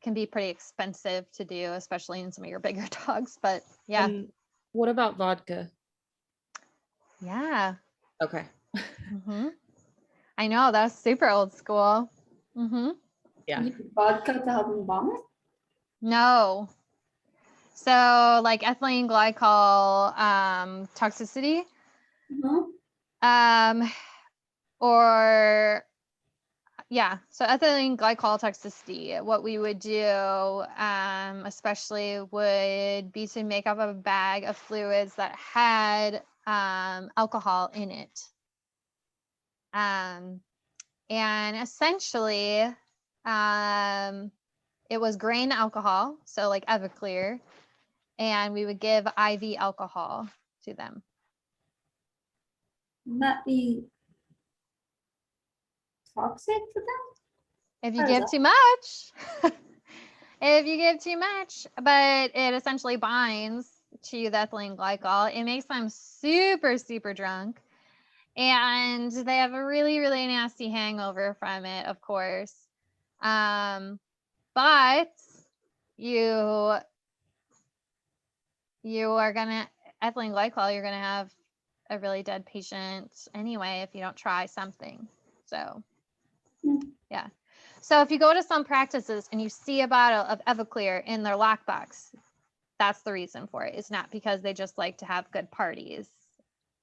can be pretty expensive to do, especially in some of your bigger dogs. But yeah. And what about vodka? Yeah. Okay. I know, that's super old school. Yeah. Vodka to help them vomit? No. So like ethylene glycol toxicity. Or Yeah, so ethylene glycol toxicity, what we would do, especially would be to make up a bag of fluids that had alcohol in it. And essentially, it was grain alcohol, so like Everclear, and we would give IV alcohol to them. Wouldn't that be toxic to them? If you How does give too much, if you give too much, but it essentially binds to the ethylene glycol, it makes them super, super drunk. And they have a really, really nasty hangover from it, of course. But you are gonna, ethylene glycol, you're gonna have a really dead patient anyway if you don't try something. So yeah. So if you go to some practices and you see a bottle of Everclear in their lockbox, that's the reason for it. It's not because they just like to have good parties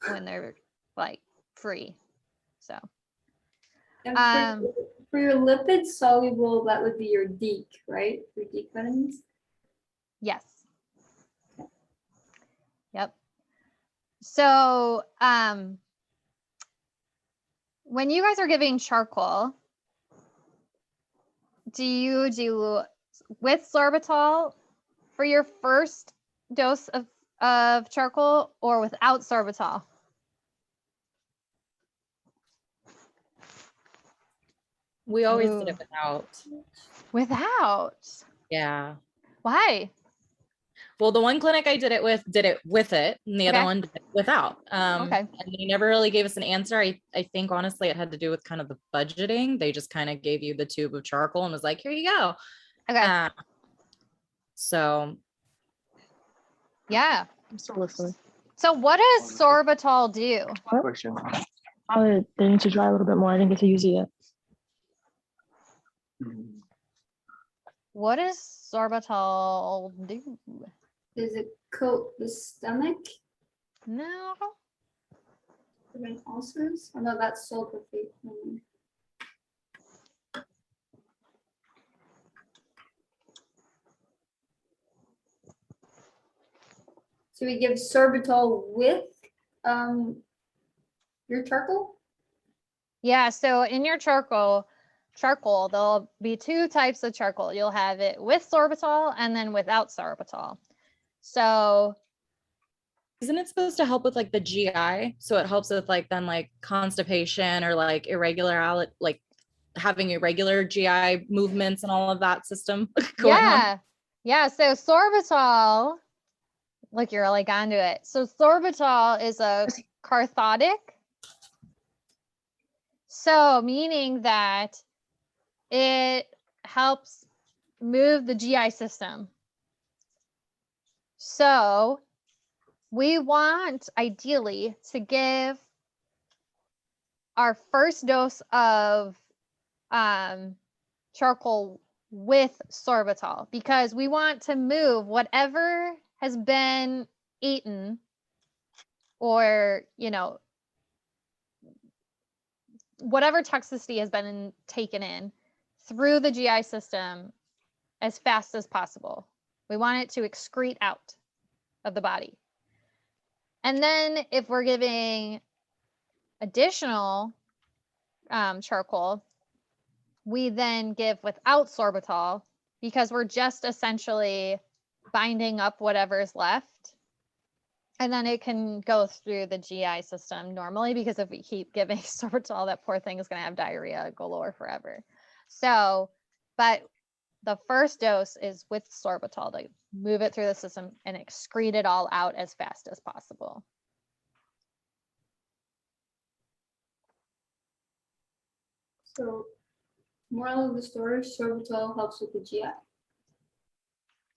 when they're like free. So And for your lipid soluble, that would be your DEEK, right? Your DEEK vitamins. yes. Yep. So when you guys are giving charcoal, do you do with sorbitol for your first dose of charcoal or without sorbitol? We always did it Ooh. without. Without? Yeah. Why? Well, the one clinic I did it with it, and the other Okay. one did it without. Okay. And they never really gave us an answer. I think honestly it had to do with kind of the budgeting. They just kind of gave you the tube of charcoal and was like, here you go. Okay. So Yeah. I'm still listening. So what does sorbitol do? Question. They need to dry a little bit more. I didn't get to use it yet. What does sorbitol do? Does it coat the stomach, No. prevent ulcers? Oh no, that's sulfate. So we give sorbitol with your charcoal? Yeah, so in your charcoal, there'll be two types of charcoal. You'll have it with sorbitol and then without sorbitol. So isn't it supposed to help with like the GI? So it helps with like then like constipation or like irregular, like having irregular GI movements and all of that system going on. Yeah. So sorbitol, look, you're like onto it. So sorbitol is a cathartic. So meaning that it helps move the GI system. So we want ideally to give our first dose of charcoal with sorbitol because we want to move whatever has been eaten or, whatever toxicity has been taken in through the GI system as fast as possible. We want it to excrete out of the body. And then if we're giving additional charcoal, we then give without sorbitol because we're just essentially binding up whatever's left. And then it can go through the GI system normally because if we keep giving sorbitol, that poor thing is going to have diarrhea galore forever. So, but the first dose is with sorbitol to move it through the system and excrete it all out as fast as possible. So, moral of the story, sorbitol helps with the GI.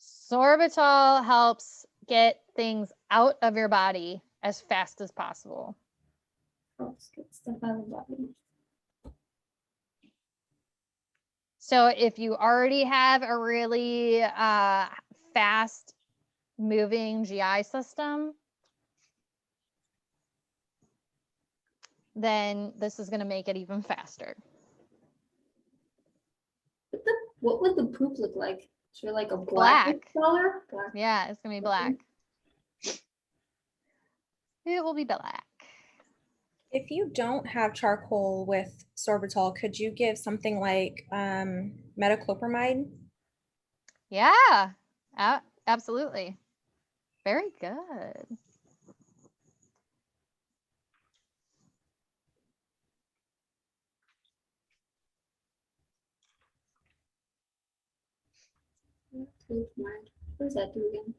Sorbitol helps get things out of your body as fast as possible. Helps get stuff out of the body. So if you already have a really fast moving GI system, then this is going to make it even faster. What would the poop look like? Is there like a Black. color? Black. Yeah, it's gonna be black. It will be black. If you don't have charcoal with sorbitol, could you give something like metoclopramide? Yeah, absolutely. Very good. What does that do again?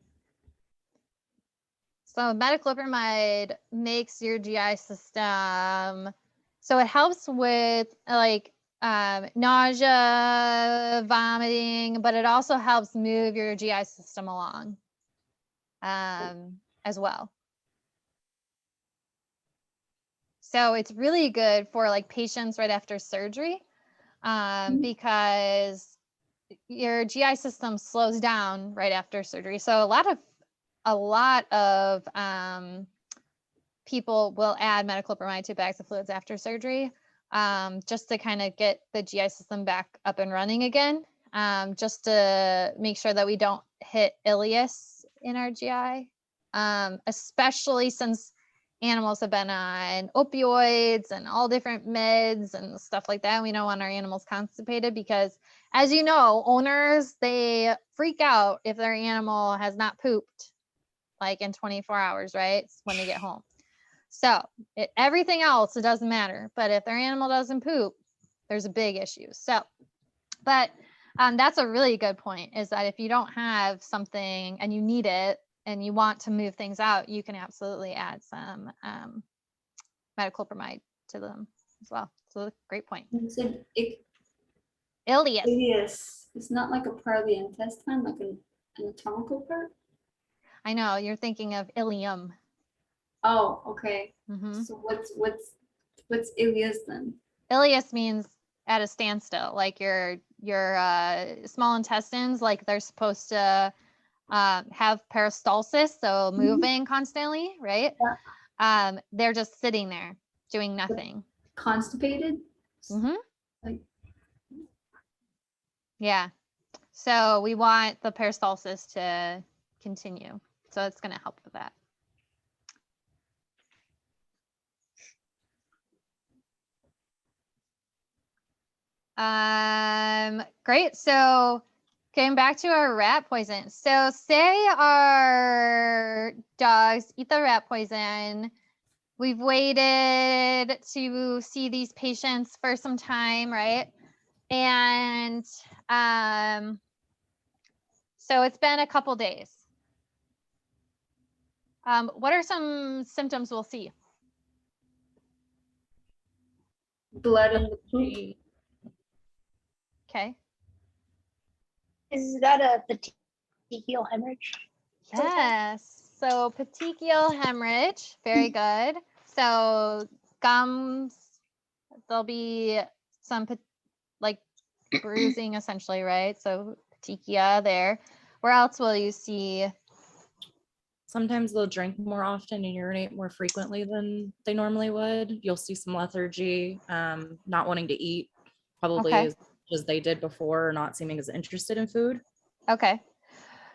So metoclopramide makes your GI system, so it helps with like nausea, vomiting, but it also helps move your GI system along as well. So it's really good for like patients right after surgery because your GI system slows down right after surgery. So a lot of people will add metoclopramide to bags of fluids after surgery just to kind of get the GI system back up and running again, just to make sure that we don't hit ileus in our GI, especially since animals have been on opioids and all different meds and stuff like that. We don't want our animals constipated because, as you know, owners, they freak out if their animal has not pooped like in 24 hours, right? It's when they get home. So everything else, it doesn't matter. But if their animal doesn't poop, there's a big issue. So, but that's a really good point, is that if you don't have something and you need it and you want to move things out, you can absolutely add some metoclopramide to them as well. So great point. You said Ileus. ileus. It's not like a part of the intestine, like an anatomical part. I know you're thinking of ileum. Oh, okay. Mhm. So what's ileus then? Ileus means at a standstill, like your small intestines, like they're supposed to have peristalsis, so moving constantly, right? They're just sitting there doing nothing. Constipated? Mm-hmm. Like, Yeah. So we want the peristalsis to continue. So it's going to help with that. Great. So getting back to our rat poison. So say our dogs eat the rat poison. We've waited to see these patients for some time, right? And so it's been a couple days. What are some symptoms we'll see? blood in the poop. Okay. Is that a petechial hemorrhage? Yes. So petechial hemorrhage, very good. So gums, there'll be some like bruising essentially, right? So petechia there. Where else will you see? Sometimes they'll drink more often and urinate more frequently than they normally would. You'll see some lethargy, not wanting to eat, probably Okay. as they did before, or not seeming as interested in food. Okay.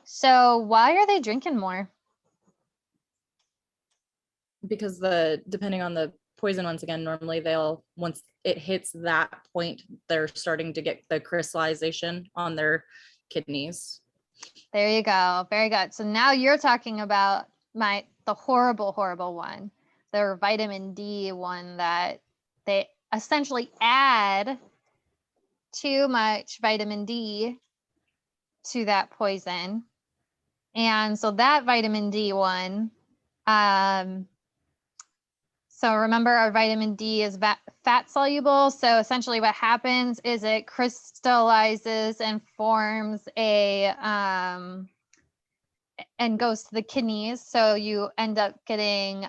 So why are they drinking more? Because depending on the poison, once again, normally they'll, once it hits that point, they're starting to get the crystallization on their kidneys. There you go. Very good. So now you're talking about the horrible one, the vitamin D one, that they essentially add too much vitamin D to that poison. And so that vitamin D one, so remember our vitamin D is fat soluble. So essentially what happens is it crystallizes and forms and goes to the kidneys. So you end up getting,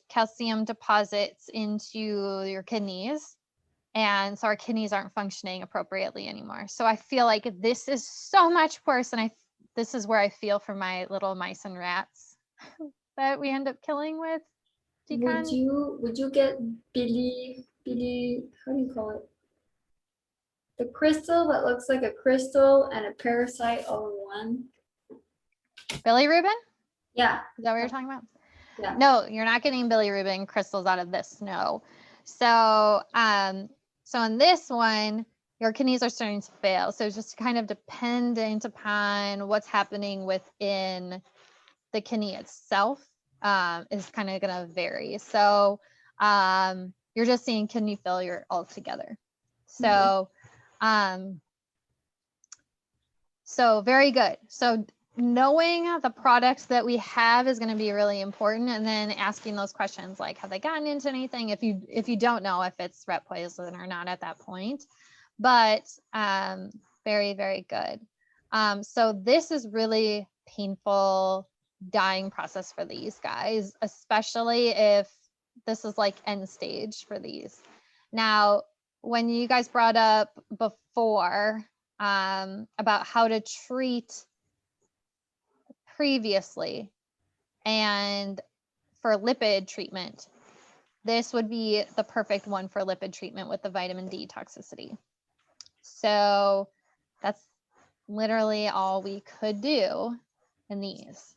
calcium deposits into your kidneys. And so our kidneys aren't functioning appropriately anymore. So I feel like this is so much worse. And this is where I feel for my little mice and rats that we end up killing with decon. Would you get Billy, how do you call it? the crystal that looks like a crystal and a parasite all in one. Bilirubin? Yeah, Is that what you're talking about? yeah. No, you're not getting bilirubin crystals out of this. No. So, so in this one, your kidneys are starting to fail. So it's just kind of dependent upon what's happening within the kidney itself, is kind of going to vary. So, you're just seeing kidney failure altogether. So, so very good. So knowing the products that we have is going to be really important, and then asking those questions like, have they gotten into anything? If you don't know if it's rat poison or not at that point, but very, very good. So this is really painful dying process for these guys, especially if this is like end stage for these. Now, when you guys brought up before about how to treat previously and for lipid treatment, this would be the perfect one for lipid treatment with the vitamin D toxicity. So that's literally all we could do in these.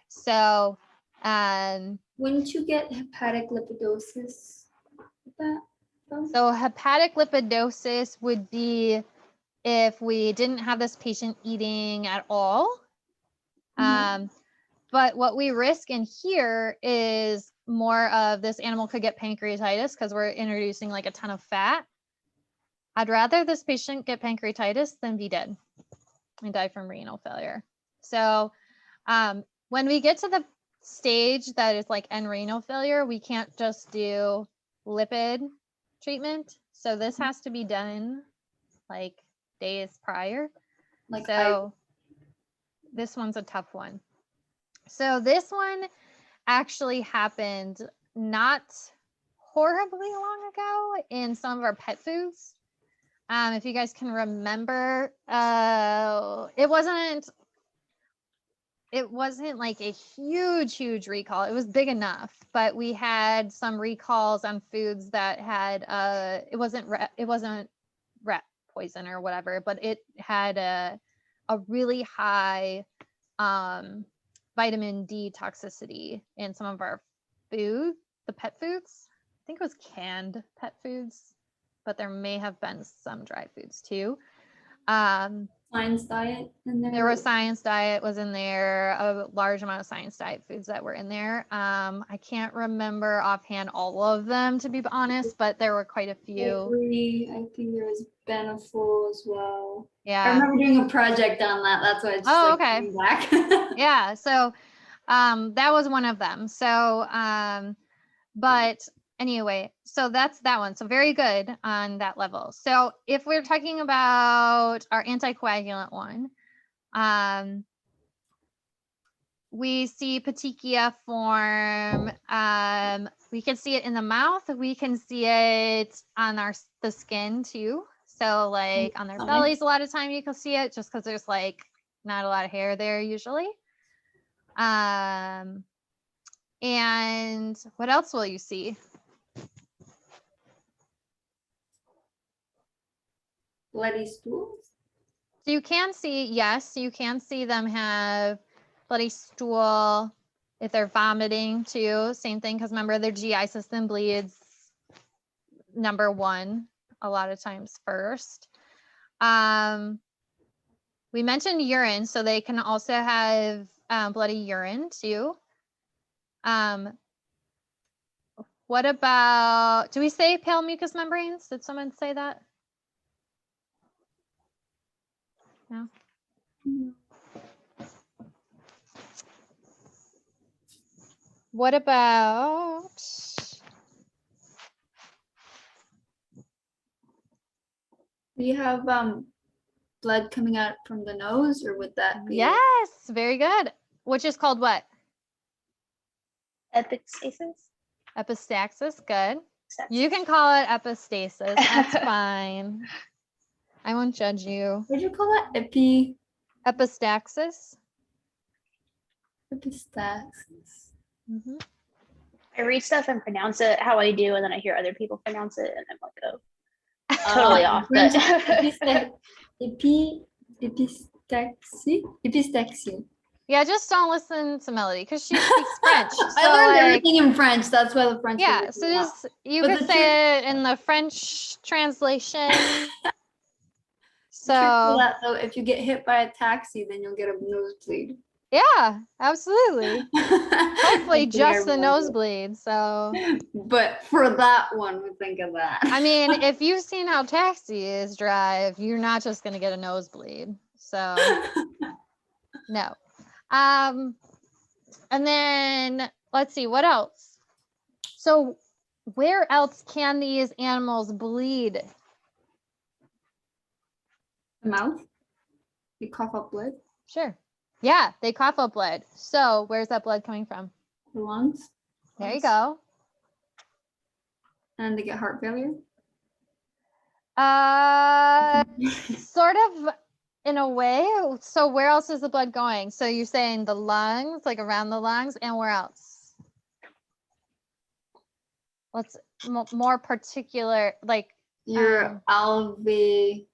So Wouldn't you get hepatic lipidosis with that? so hepatic lipidosis would be if we didn't have this patient eating at all. But what we risk in here is more of this animal could get pancreatitis because we're introducing like a ton of fat. I'd rather this patient get pancreatitis than be dead and die from renal failure. So when we get to the stage that is like end renal failure, we can't just do lipid treatment. So this has to be done like days prior. Like So this one's a tough one. So this one actually happened not horribly long ago in some of our pet foods. If you guys can remember, it wasn't like a huge recall. It was big enough, but we had some recalls on foods that had it wasn't rat poison or whatever, but it had a really high vitamin D toxicity in some of our food, the pet foods. I think it was canned pet foods, but there may have been some dry foods too. Science diet in there. There was Science Diet was in there, a large amount of Science Diet foods that were in there. I can't remember offhand all of them, to be honest, but there were quite a few. I think there was Beneful as well. I Yeah. remember doing a project on that. That's why it's just Oh, like okay. coming back. Yeah. So that was one of them. So but anyway, so that's that one. So very good on that level. So if we're talking about our anticoagulant one, we see petechia form. We can see it in the mouth. We can see it on the skin too. So like on their Stomach. bellies, a lot of time you can see it just because there's like not a lot of hair there usually. And what else will you see? Bloody stools. So you can see, yes, you can see them have bloody stool if they're vomiting too. Same thing, because remember their GI system bleeds number one a lot of times first. We mentioned urine, so they can also have bloody urine too. What about, do we say pale mucous membranes? Did someone say that? No. What about Do you have blood coming out from the nose, or would that be? yes, very good. Which is called what? Epistasis. Epistaxis, good. You can call it epistasis, that's fine. I won't judge you. What'd you call that? Epistaxis. Epistaxis. Mhm. I read stuff and pronounce it how I do, and then I hear other people pronounce it, and I'm like, oh. Totally off, but- Epistaxy. Yeah, just don't listen to Melody because she speaks French. I So, learned like, everything in French. That's why the French. yeah, is so really out. just you But could the say it in the French translation. The trick for So, that though, if you get hit by a taxi, then you'll get a nosebleed. yeah, absolutely. Hopefully, I think I just the remember. nosebleed. So, But for that one, we think of that. I mean, if you've seen how taxis drive, you're not just gonna get a nosebleed. So, no. And then let's see what else. So, where else can these animals bleed? The mouth. You cough up blood. Sure. Yeah, they cough up blood. So, where's that blood coming from? The lungs. There you go. And they get heart failure. Sort of in a way. So, where else is the blood going? So, you're saying the lungs, like around the lungs, and where else? Let's more particular, like Your alveoli.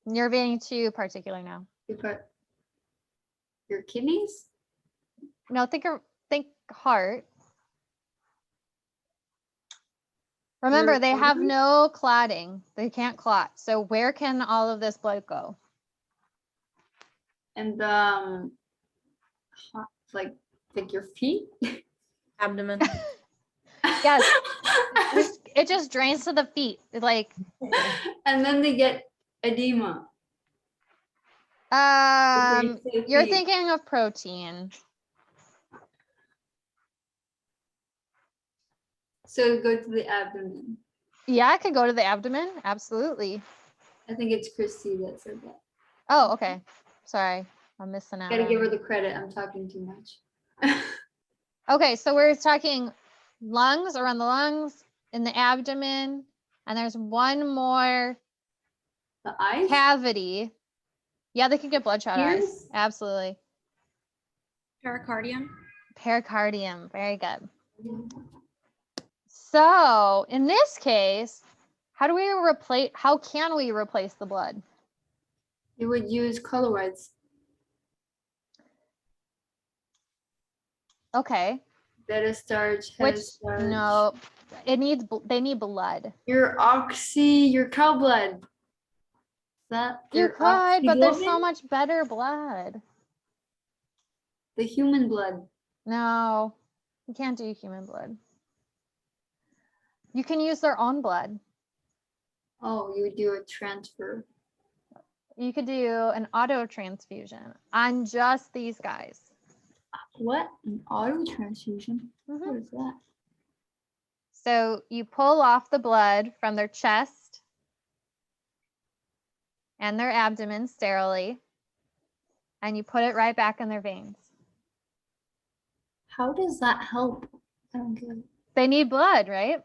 you're being too particular now. You put your kidneys. No, think heart. Remember, Your they have arteries? no clotting. They can't clot. So where can all of this blood go? And like your feet. Abdomen. Yes. It just drains to the feet. Like, And then they get edema. you're feet. thinking of protein. So go to the abdomen. Yeah, it could go to the abdomen. Absolutely. I think it's Christy that said that. Oh, okay. Sorry, I'm missing out. Gotta give her on- the credit. I'm talking too much. Okay, so we're talking lungs, around the lungs, in the abdomen, and there's one more The eyes. cavity. Yeah, they can get bloodshot eyes. Ears? Absolutely. Pericardium. Pericardium. Very good. So in this case, how can we replace the blood? You would use colloids. Okay. Beta starch, Which, head starch. no, they need blood. Your cow blood. That You your could, but there's so oxyglobin? much better blood. The human blood. No, you can't do human blood. You can use their own blood. Oh, you would do a transfer. You could do an auto transfusion on just these guys. What? An auto transfusion? Mhm. What is that? So you pull off the blood from their chest and their abdomen sterilely, and you put it right back in their veins. How does that help? I don't get it. They need blood, right?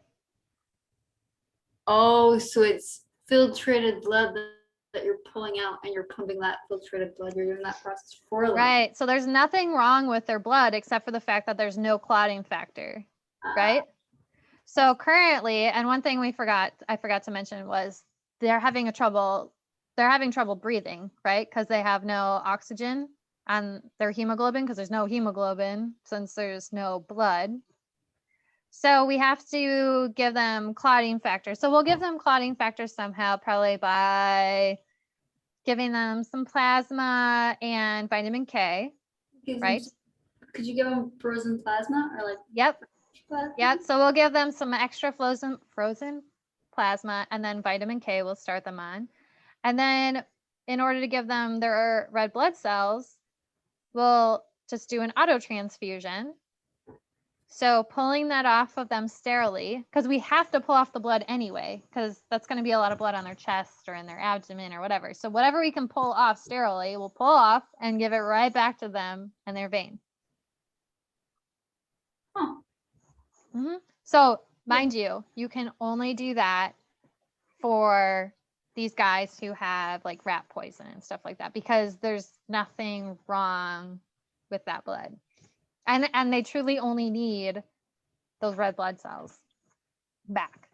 Oh, so it's filtrated blood that you're pulling out and you're pumping that filtrated blood. You're doing that process for them. Right. So there's nothing wrong with their blood except for the fact that there's no clotting factor, right? So currently, and one thing I forgot to mention was they're having trouble breathing, right? Because they have no oxygen on their hemoglobin, because there's no hemoglobin since there's no blood. So we have to give them clotting factor. So we'll give them clotting factor somehow, probably by giving them some plasma and vitamin K, right? Could you give them frozen plasma or like? Yep. Plasma? Yep. So we'll give them some extra frozen plasma, and then vitamin K we'll start them on. And then in order to give them their red blood cells, we'll just do an auto transfusion. So pulling that off of them sterilely, because we have to pull off the blood anyway, because that's going to be a lot of blood on their chest or in their abdomen or whatever. So whatever we can pull off sterilely, we'll pull off and give it right back to them in their vein. Huh. So mind you, you can only do that for these guys who have like rat poison and stuff like that, because there's nothing wrong with that blood. And they truly only need those red blood cells back.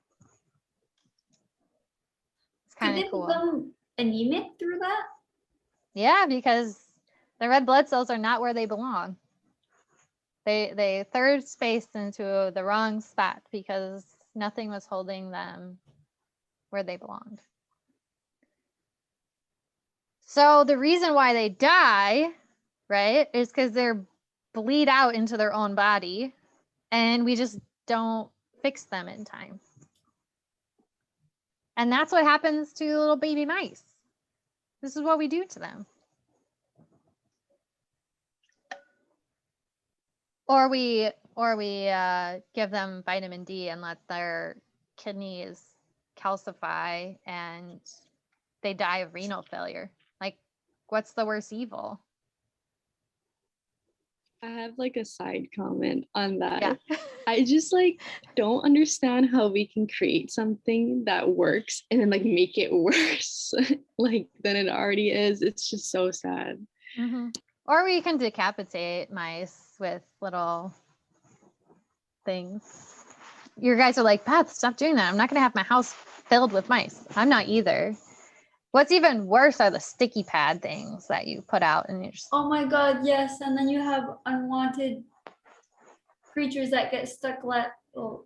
Did kind they of cool. become anemic through that? Yeah, because the red blood cells are not where they belong. They third spaced into the wrong spot because nothing was holding them where they belonged. So the reason why they die, right, is because they're bleed out into their own body, and we just don't fix them in time. And that's what happens to little baby mice. This is what we do to them. Or we give them vitamin D and let their kidneys calcify and they die of renal failure. Like, what's the worst evil? I have like a side comment on that. Yeah. I just like don't understand how we can create something that works and then like make it worse like than it already is. It's just so sad. Mm-hmm. Or we can decapitate mice with little things. You guys are like, Beth, stop doing that. I'm not going to have my house filled with mice. I'm not either. What's even worse are the sticky pad things that you put out and you just. Oh my God, yes. And then you have unwanted creatures that get stuck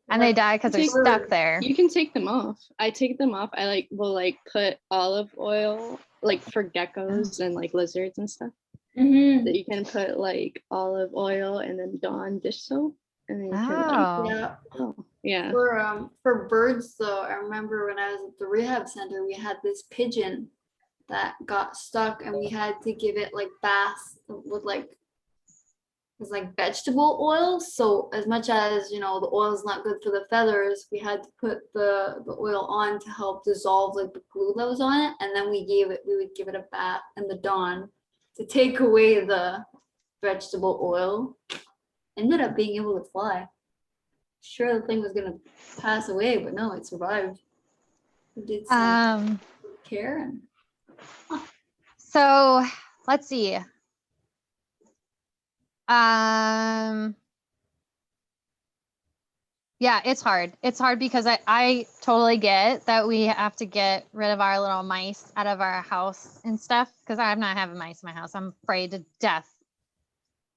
And they die because they're Take- stuck there. You can take them off. I take them off. I like will like put olive oil like for geckos and like lizards and stuff. Mm-hmm. That you can put like olive oil and then Dawn dish soap and then you can like Oh. Yeah. oh yeah. For birds though, I remember when I was at the rehab center, we had this pigeon that got stuck and we had to give it like baths with like it was like vegetable oil. So as much as the oil is not good for the feathers, we had to put the oil on to help dissolve like the glue that was on it, and then we would give it a bath in the dawn to take away the vegetable oil. Ended up being able to fly. Sure, the thing was gonna pass away, but no, it survived. We did some care and So let's see. Yeah, it's hard. It's hard because I totally get that we have to get rid of our little mice out of our house and stuff because I'm not having mice in my house. I'm afraid to death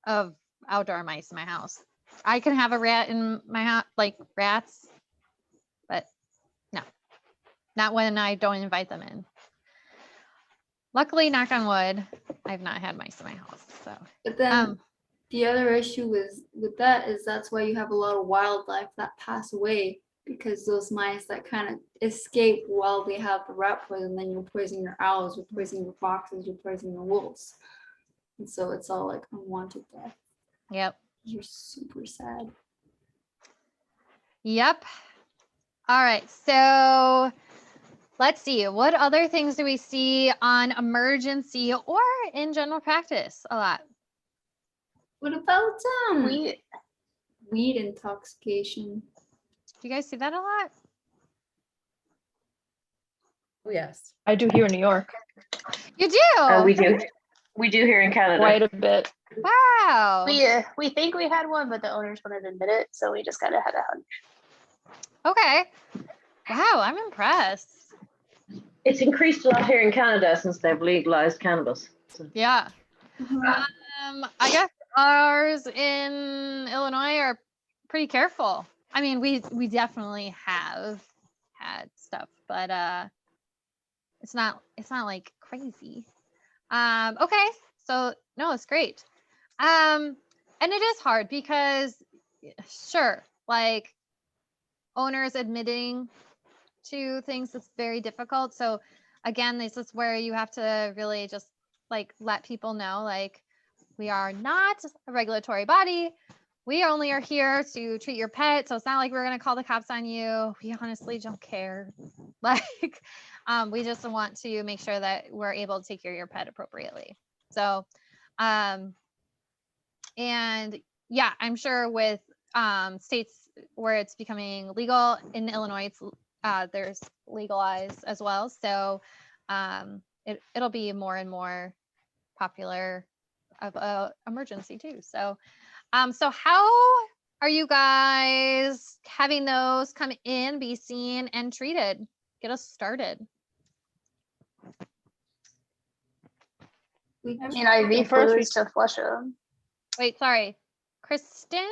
of outdoor mice in my house. I can have a rat in my house, like rats, but no, not when I don't invite them in. Luckily, knock on wood, I've not had mice in my house. So, but then the other issue with that is that's why you have a lot of wildlife that pass away because those mice that kind of escape while they have the rat poison, then you're poisoning your owls, you're poisoning your foxes, you're poisoning your wolves. And so it's all like unwanted death. Yep. You're super sad. Yep. All right. So let's see. What other things do we see on emergency or in general practice a lot? What about weed intoxication? Do you guys see that a lot? Oh, yes. I do here in New York You do? We do. We do here in Canada. quite a bit. Wow. We think we had one, but the owners wouldn't admit it, so we just kind of had a hunch. Okay. Wow, I'm impressed. It's increased a lot here in Canada since they've legalized cannabis. So. Yeah. I guess ours in Illinois are pretty careful. I mean, we definitely have had stuff, but it's not like crazy. Okay, so no, it's great. And it is hard because sure, like owners admitting to things is very difficult. So again, this is where you have to really just like let people know, like, we are not a regulatory body. We only are here to treat your pet. So it's not like we're going to call the cops on you. We honestly don't care. Like, we just want to make sure that we're able to take care of your pet appropriately. So, and yeah, I'm sure with states where it's becoming legal in Illinois, it's there's legalized as well. So it'll be more and more popular of emergency too. So so how are you guys having those come in, be seen and treated? Get us started. We I mean, IV fluids to flush them. Wait, sorry. Kristen?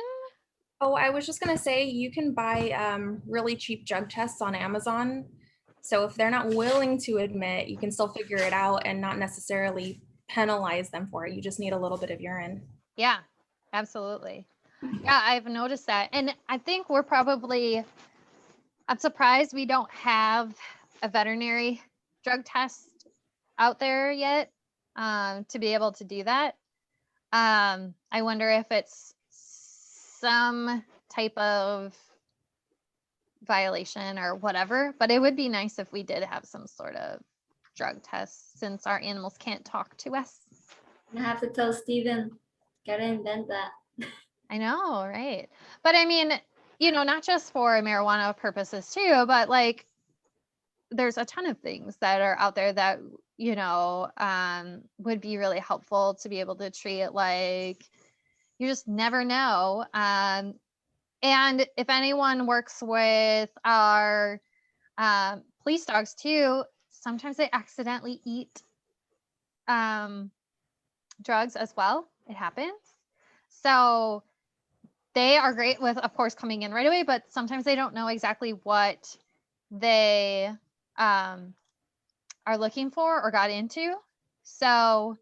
Oh, I was just gonna say, you can buy really cheap drug tests on Amazon. So if they're not willing to admit, you can still figure it out and not necessarily penalize them for it. You just need a little bit of urine. Yeah, absolutely. Yeah, I've noticed that. And I think I'm surprised we don't have a veterinary drug test out there yet to be able to do that. I wonder if it's some type of violation or whatever, but it would be nice if we did have some sort of drug test since our animals can't talk to us. I have to tell Steven, gotta invent that. I know, right? But I mean, not just for marijuana purposes too, but like there's a ton of things that are out there that, would be really helpful to be able to treat. Like you just never know. And if anyone works with our police dogs too, sometimes they accidentally eat drugs as well. It happens. So they are great with, of course, coming in right away, but sometimes they don't know exactly what they are looking for or got into. So,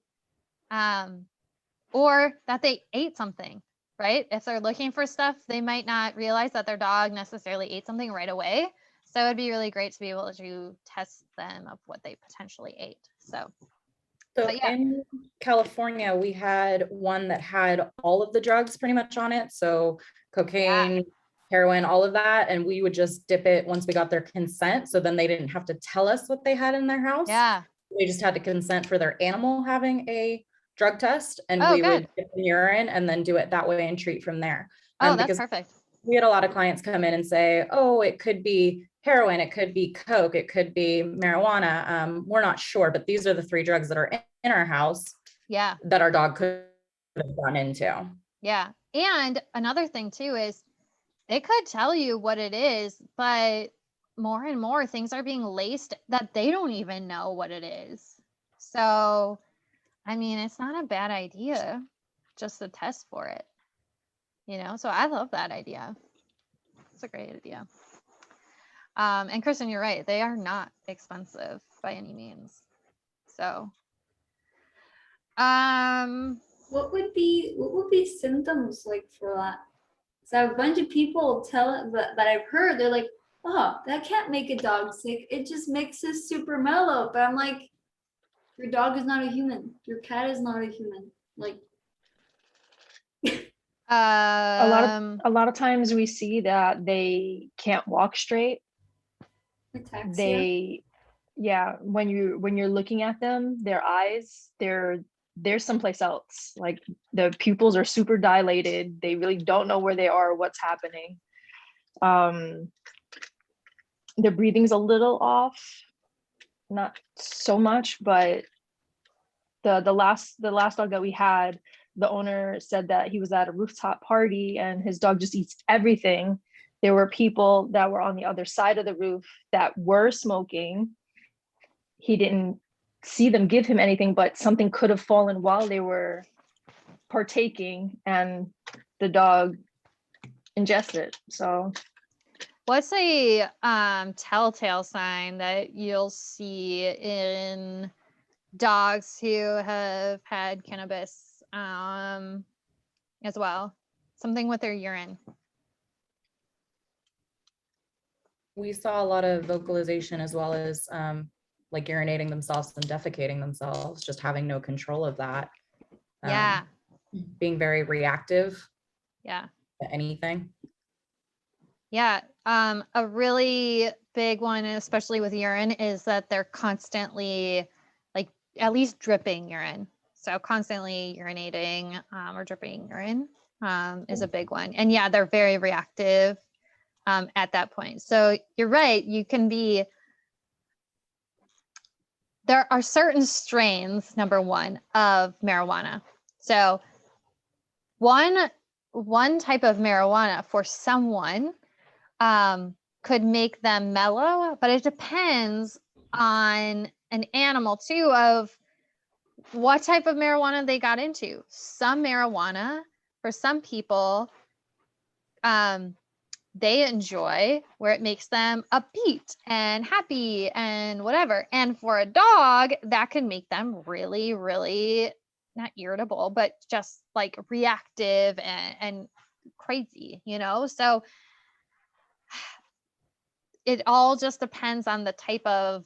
or that they ate something, right? If they're looking for stuff, they might not realize that their dog necessarily ate something right away. So it'd be really great to be able to test them of what they potentially ate. So but yeah. In California, we had one that had all of the drugs pretty much on it. So cocaine, heroin, all of that. And we would just dip it once we got their consent. So then they didn't have to tell us what they had in their house. Yeah. They just had to consent for their animal having a drug test. And Oh, we good. would dip the urine and then do it that way and treat from there. Oh, that's because perfect. we had a lot of clients come in and say, oh, it could be heroin, it could be coke, it could be marijuana. We're not sure, but these are the 3 drugs that are in our house. Yeah. That our dog could have gone into. Yeah. And another thing too is they could tell you what it is, but more and more things are being laced that they don't even know what it is. So, I mean, it's not a bad idea just to test for it. So I love that idea. It's a great idea. And Kristen, you're right. They are not expensive by any means. So, What would be symptoms like for that? So I have a bunch of people that I've heard, they're like, oh, that can't make a dog sick. It just makes it super mellow. But I'm like, your dog is not a human. Your cat is not a human. Like A lot of times we see that they can't walk straight. ataxia. When you're looking at them, their eyes, they're someplace else. Like the pupils are super dilated. They really don't know where they are, what's happening. Their breathing's a little off, not so much, but the last dog that we had, the owner said that he was at a rooftop party and his dog just eats everything. There were people that were on the other side of the roof that were smoking. He didn't see them give him anything, but something could have fallen while they were partaking and the dog ingested it. So what's a telltale sign that you'll see in dogs who have had cannabis as well? Something with their urine. We saw a lot of vocalization as well as like urinating themselves and defecating themselves, just having no control of that. Yeah. Being very reactive. Yeah. To anything. Yeah. A really big one, especially with urine, is that they're constantly like at least dripping urine. So constantly urinating or dripping urine is a big one. And yeah, they're very reactive at that point. So you're right. There are certain strains, number one, of marijuana. So one type of marijuana for someone could make them mellow, but it depends on an animal too, of what type of marijuana they got into. Some marijuana for some people, they enjoy where it makes them upbeat and happy and whatever. And for a dog, that can make them really, really not irritable, but just like reactive and crazy, you know? So it all just depends on the type of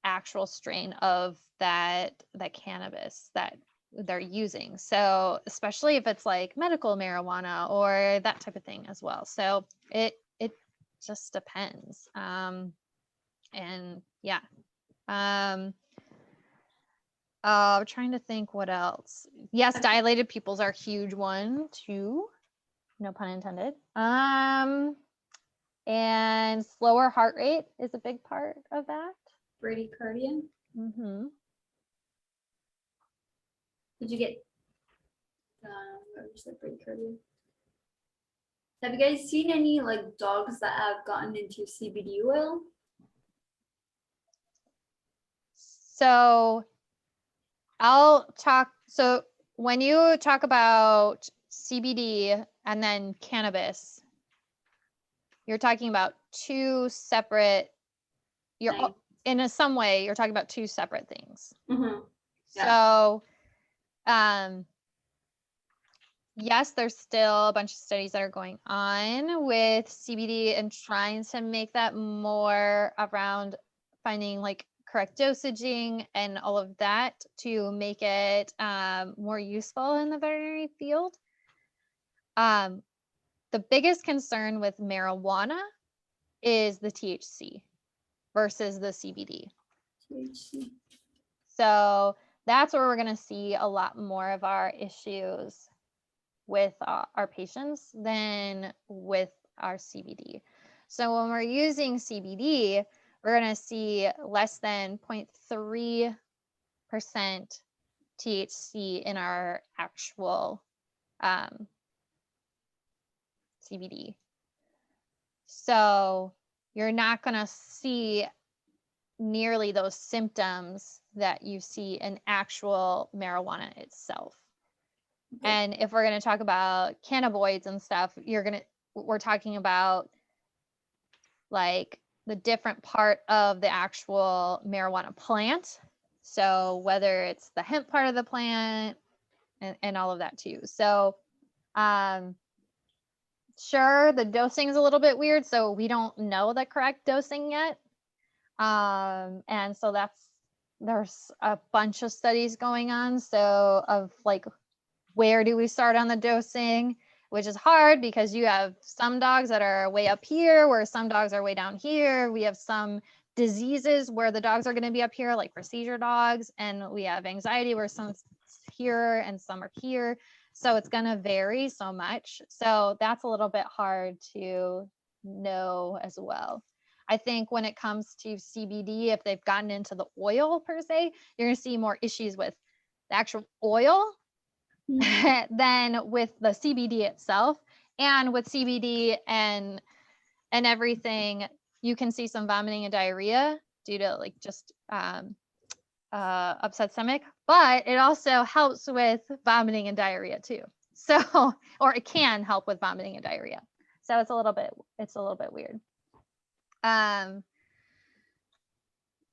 actual strain of that cannabis that they're using. So especially if it's like medical marijuana or that type of thing as well. So it just depends. And yeah. I'm trying to think what else. Yes, dilated pupils are a huge one too. No pun intended. And slower heart rate is a big part of that. Bradycardia. Mm-hmm. Did you get what was that, bradycardia? Have you guys seen any like dogs that have gotten into CBD oil? So I'll talk. So when you talk about CBD and then cannabis, you're talking about two separate, Nice. in some way, you're talking about two separate things. Mm-hmm. Yeah. So, yes, there's still a bunch of studies that are going on with CBD and trying to make that more around finding like correct dosaging and all of that to make it more useful in the veterinary field. The biggest concern with marijuana is the THC versus the CBD. THC. So that's where we're going to see a lot more of our issues with our patients than with our CBD. So when we're using CBD, we're going to see less than 0.3% THC in our actual CBD. So you're not going to see nearly those symptoms that you see in actual marijuana itself. Okay. And if we're going to talk about cannabinoids and stuff, we're talking about like the different part of the actual marijuana plant. So whether it's the hemp part of the plant and all of that too. So sure, the dosing is a little bit weird. So we don't know the correct dosing yet. And so there's a bunch of studies going on. So of like, where do we start on the dosing, which is hard because you have some dogs that are way up here where some dogs are way down here. We have some diseases where the dogs are going to be up here, like for seizure dogs, and we have anxiety where some's here and some are here. So it's going to vary so much. So that's a little bit hard to know as well. I think when it comes to CBD, if they've gotten into the oil per se, you're going to see more issues with the actual oil than with the CBD itself. And with CBD and everything, you can see some vomiting and diarrhea due to like just upset stomach, but it also helps with vomiting and diarrhea too. So, or it can help with vomiting and diarrhea. So it's a little bit weird.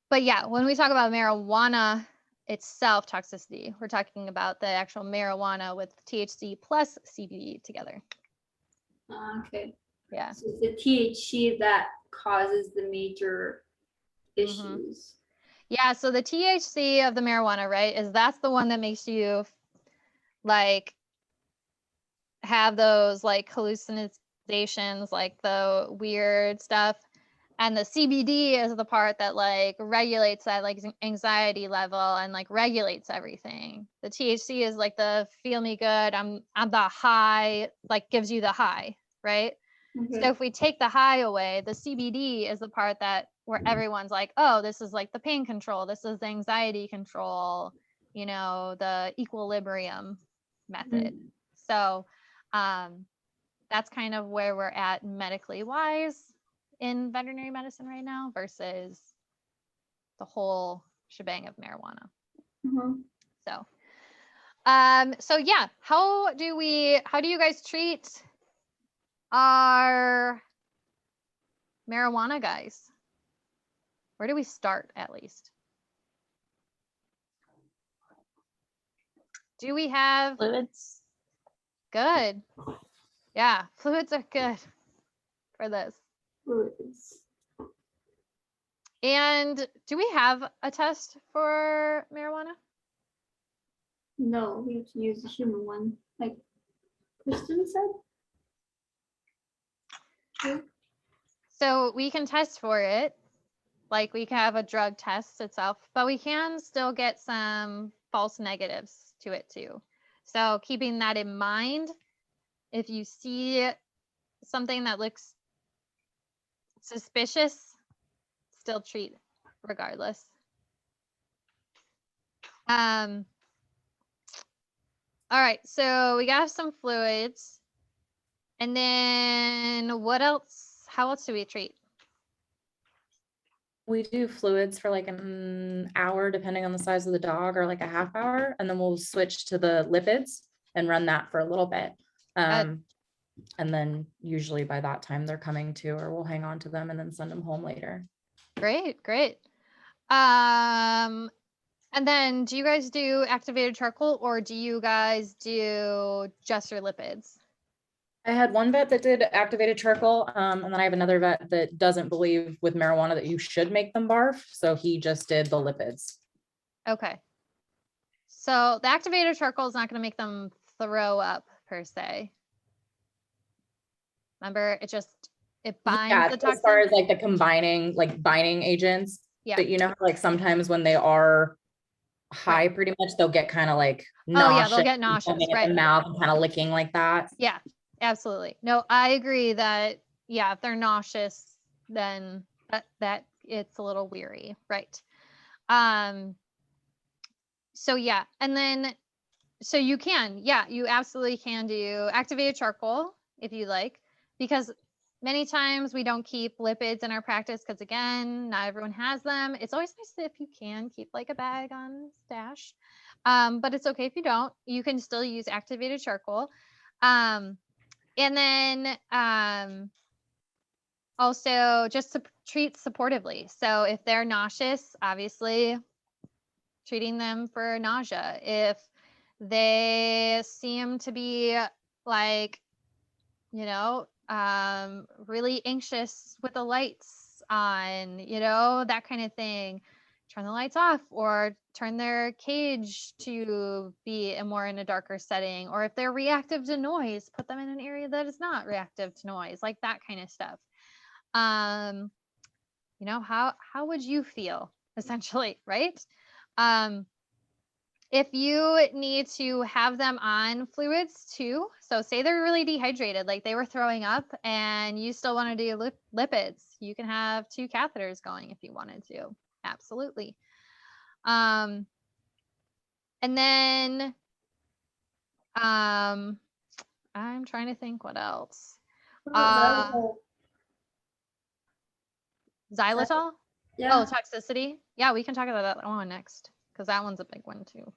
But yeah, when we talk about marijuana itself toxicity, we're talking about the actual marijuana with THC plus CBD together. Okay. Yeah. So it's the THC that causes the major issues. Yeah, so the THC of the marijuana, right, that's the one that makes you like have those like hallucinations, like the weird stuff. And the CBD is the part that like regulates that like anxiety level and like regulates everything. The THC is like the feel me good, I'm the high, like gives you the high, right? Okay. So if we take the high away, the CBD is the part that where everyone's like, oh, this is like the pain control, this is the anxiety control, you know, the equilibrium method. Mm-hmm. So that's kind of where we're at medically wise in veterinary medicine right now versus the whole shebang of marijuana. Mm-hmm. So, so yeah, how do you guys treat our marijuana guys? Where do we start at least? Do we have Fluids. good? Yeah, fluids are good for this. Fluids. And do we have a test for marijuana? No, we have to use the human one, like Kristen said. So we can test for it, like we can have a drug test itself, but we can still get some false negatives to it too. So keeping that in mind, if you see something that looks suspicious, still treat regardless. All right, so we got some fluids. And then what else? How else do we treat? We do fluids for like an hour, depending on the size of the dog, or like a half hour, and then we'll switch to the lipids and run that for a little bit. And then usually by that time they're coming to, or we'll hang on to them and then send them home later. Great, great. And then do you guys do activated charcoal, or do you guys do just your lipids? I had one vet that did activated charcoal, and then I have another vet that doesn't believe with marijuana that you should make them barf. So he just did the lipids. Okay. So the activated charcoal is not going to make them throw up per se. Remember, it binds the toxin. As far as like the combining, like binding agents. Yeah. But you know, like sometimes when they are high, pretty much they'll get kind of like nauseous. Oh yeah, they'll get nauseous, right? At the mouth and kind of licking like that. Yeah, absolutely. No, I agree that yeah, if they're nauseous, then that it's a little weary, right? So yeah, and then so you can, yeah, you absolutely can do activated charcoal if you like, because many times we don't keep lipids in our practice because again, not everyone has them. It's always nice if you can keep like a bag on stash, but it's okay if you don't. You can still use activated charcoal, and then also just to treat supportively. So if they're nauseous, obviously treating them for nausea. If they seem to be like, you know, really anxious with the lights on, you know, that kind of thing, turn the lights off or turn their cage to be more in a darker setting. Or if they're reactive to noise, put them in an area that is not reactive to noise, like that kind of stuff. You know, how would you feel essentially, right? If you need to have them on fluids too, so say they're really dehydrated, like they were throwing up and you still want to do lipids, you can have 2 catheters going if you wanted to. Absolutely. And then I'm trying to think what else. Xylitol? Yeah. Oh, toxicity. Yeah, we can talk about that one next because that one's a big one too.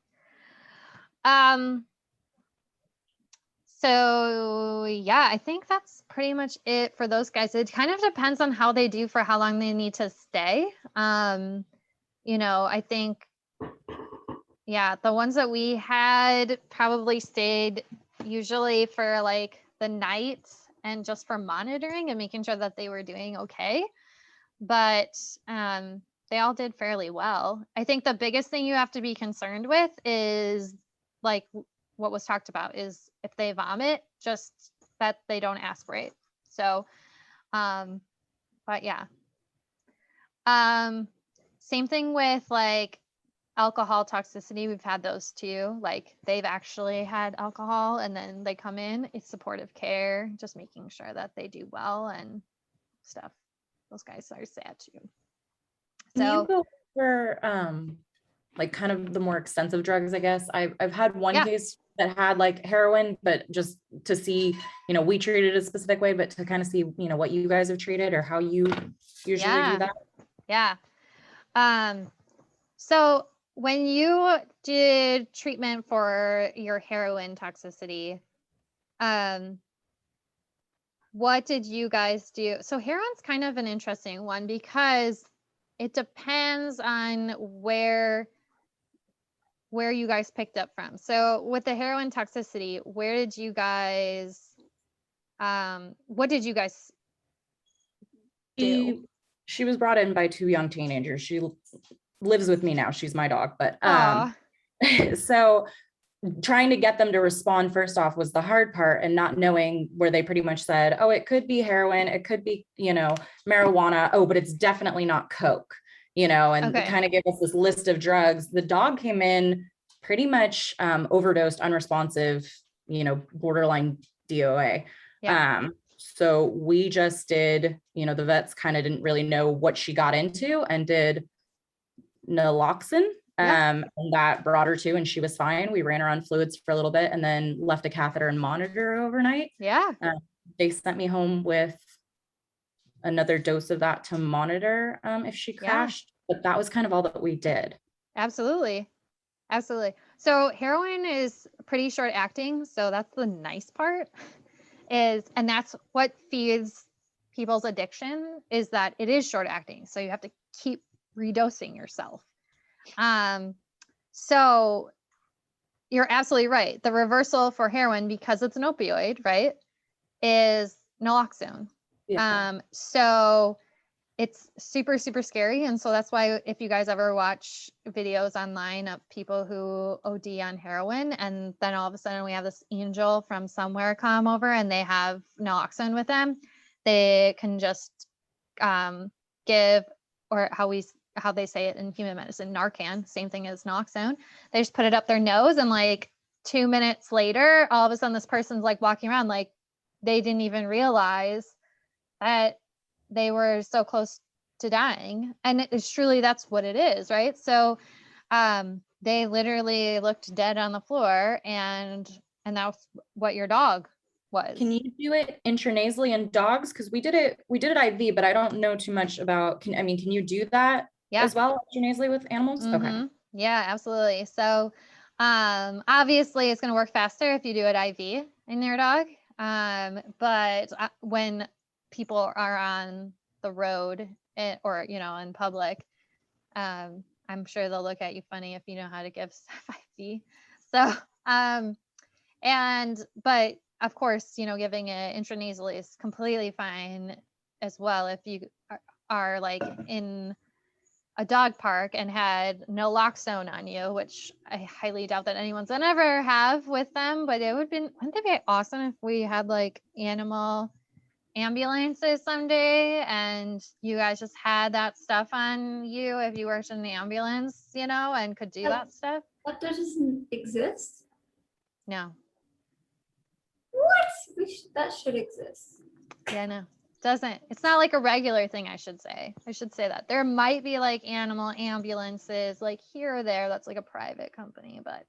So yeah, I think that's pretty much it for those guys. It kind of depends on how they do for how long they need to stay. You know, I think, yeah, the ones that we had probably stayed usually for like the night and just for monitoring and making sure that they were doing okay. But they all did fairly well. I think the biggest thing you have to be concerned with is like what was talked about is if they vomit, just that they don't aspirate. So, but yeah. Same thing with like alcohol toxicity. We've had those too. Like they've actually had alcohol and then they come in. It's supportive care, just making sure that they do well and stuff. Those guys are sad too. Can So you go for like kind of the more extensive drugs, I guess. I've had one case that had like heroin, but just to see, you know, we treated it a specific way, but to kind of see, you know, what you guys have treated or how you usually do that. Yeah. So when you did treatment for your heroin toxicity, what did you guys do? So heroin's kind of an interesting one because it depends on where you guys picked up from. So with the heroin toxicity, where did you guys what did you guys do? She was brought in by two young teenagers. She lives with me now. She's my dog, but Aw. so trying to get them to respond first off was the hard part, and not knowing, where they pretty much said, oh, it could be heroin, it could be, marijuana, oh, but it's definitely not coke, and Okay. kind of give us this list of drugs. The dog came in pretty much overdosed, unresponsive, borderline DOA. Yeah. So we just did, the vets kind of didn't really know what she got into, and did naloxone. Yeah. And that brought her to, and she was fine. We ran her on fluids for a little bit and then left a catheter and monitor her overnight. Yeah. They sent me home with another dose of that to monitor if she crashed, but that was kind of all that we did. Absolutely. Absolutely. So heroin is pretty short acting. So that's the nice part and that's what feeds people's addiction, is that it is short acting. So you have to keep redosing yourself. So you're absolutely right. The reversal for heroin, because it's an opioid, right, is naloxone. Yeah. So it's super, super scary. And so that's why if you guys ever watch videos online of people who OD on heroin, and then all of a sudden we have this angel from somewhere come over and they have naloxone with them, they can just give, or how they say it in human medicine, Narcan, same thing as naloxone. They just put it up their nose, and like 2 minutes later, all of a sudden this person's like walking around like they didn't even realize that they were so close to dying. And it's truly, that's what it is, right? So they literally looked dead on the floor, and that's what your dog was. Can you do it intranasally in dogs? Because we did it IV, but I don't know too much about, can you do that as well intranasally with animals? Okay. Yeah, absolutely. So obviously it's going to work faster if you do it IV in your dog. But when people are on the road or, in public, I'm sure they'll look at you funny if you know how to give stuff IV. So, but of course, giving it intranasally is completely fine as well. If you are like in a dog park and had naloxone on you, which I highly doubt that anyone's gonna ever have with them, but wouldn't it be awesome if we had like animal ambulances someday and you guys just had that stuff on you if you worked in the ambulance, and could do that stuff? That doesn't exist? No. What? That should exist. Yeah, no. Doesn't. It's not like a regular thing, I should say that there might be like animal ambulances like here or there, that's like a private company, but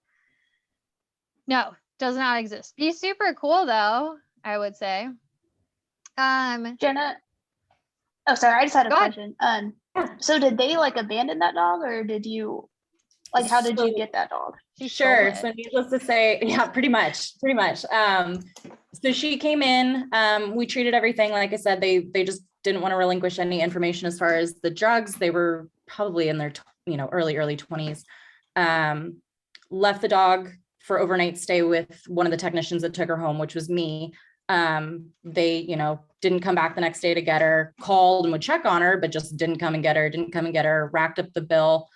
no, does not exist. Be super cool though, I would say. Jenna, oh sorry, I just had a Go ahead. question. So did they like abandon that dog, or did you, like, how did you get that dog? Sure. So needless to say, yeah, pretty much. So she came in, we treated everything. Like I said, they just didn't want to relinquish any information as far as the drugs. They were probably in their, early 20s. Left the dog for overnight stay with one of the technicians that took her home, which was me. They, didn't come back the next day to get her, called and would check on her, but just didn't come and get her, racked up the bill.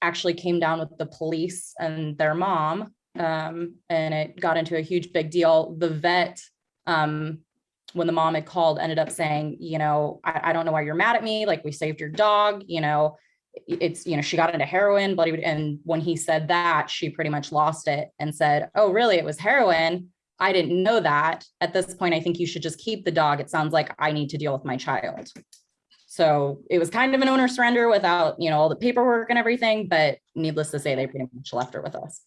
Actually came down with the police and their mom, and it got into a huge big deal. The vet, when the mom had called, ended up saying, I don't know why you're mad at me. Like, we saved your dog, it's, she got into heroin, bloody. And when he said that, she pretty much lost it and said, oh, really? It was heroin? I didn't know that. At this point, I think you should just keep the dog. It sounds like I need to deal with my child. So it was kind of an owner surrender without, all the paperwork and everything, but needless to say, they pretty much left her with us.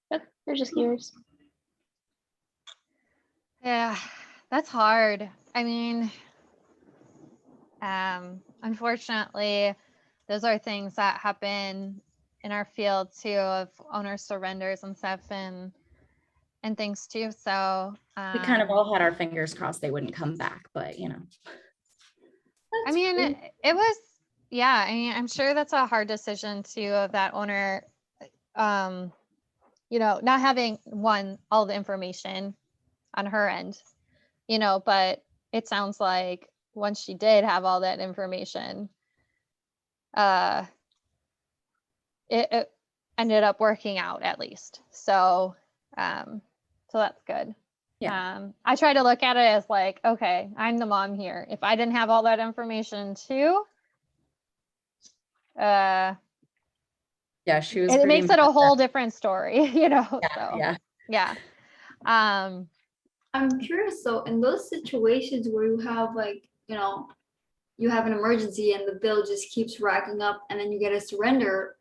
Yep, they're just curious. Yeah, that's hard. I mean, unfortunately, those are things that happen in our field too, of owner surrenders and stuff and things too. So We kind of all had our fingers crossed they wouldn't come back, but you know. I mean, it was, yeah, I mean, I'm sure that's a hard decision too of that owner, you know, not having all the information on her end, you know, but it sounds like once she did have all that information, it ended up working out at least. So, so that's good. Yeah. I try to look at it as like, okay, I'm the mom here. If I didn't have all that information too, Yeah, she was it pretty makes it a mad. whole different story, you know? Yeah, So, yeah. yeah. I'm curious, so in those situations where you have like, you know, you have an emergency and the bill just keeps racking up and then you get a surrender,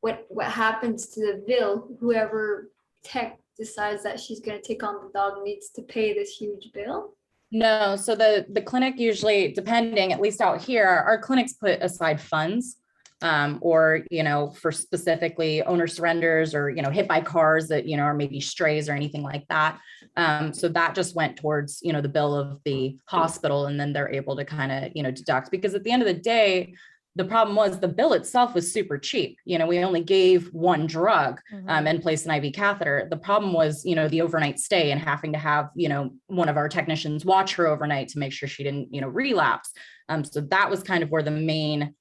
what happens to the bill? Whoever tech decides that she's gonna take on the dog needs to pay this huge bill? No, so the clinic usually, depending, at least out here, our clinics put aside funds, or, you know, for specifically owner surrenders or, you know, hit by cars that, you know, or maybe strays or anything like that. So that just went towards, you know, the bill of the hospital, and then they're able to kind of, you know, deduct, because at the end of the day, the problem was the bill itself was super cheap. You know, we only gave one drug and placed an IV catheter. The problem was, you know, the overnight stay and having to have, you know, one of our technicians watch her overnight to make sure she didn't, you know, relapse. So that was kind of where the main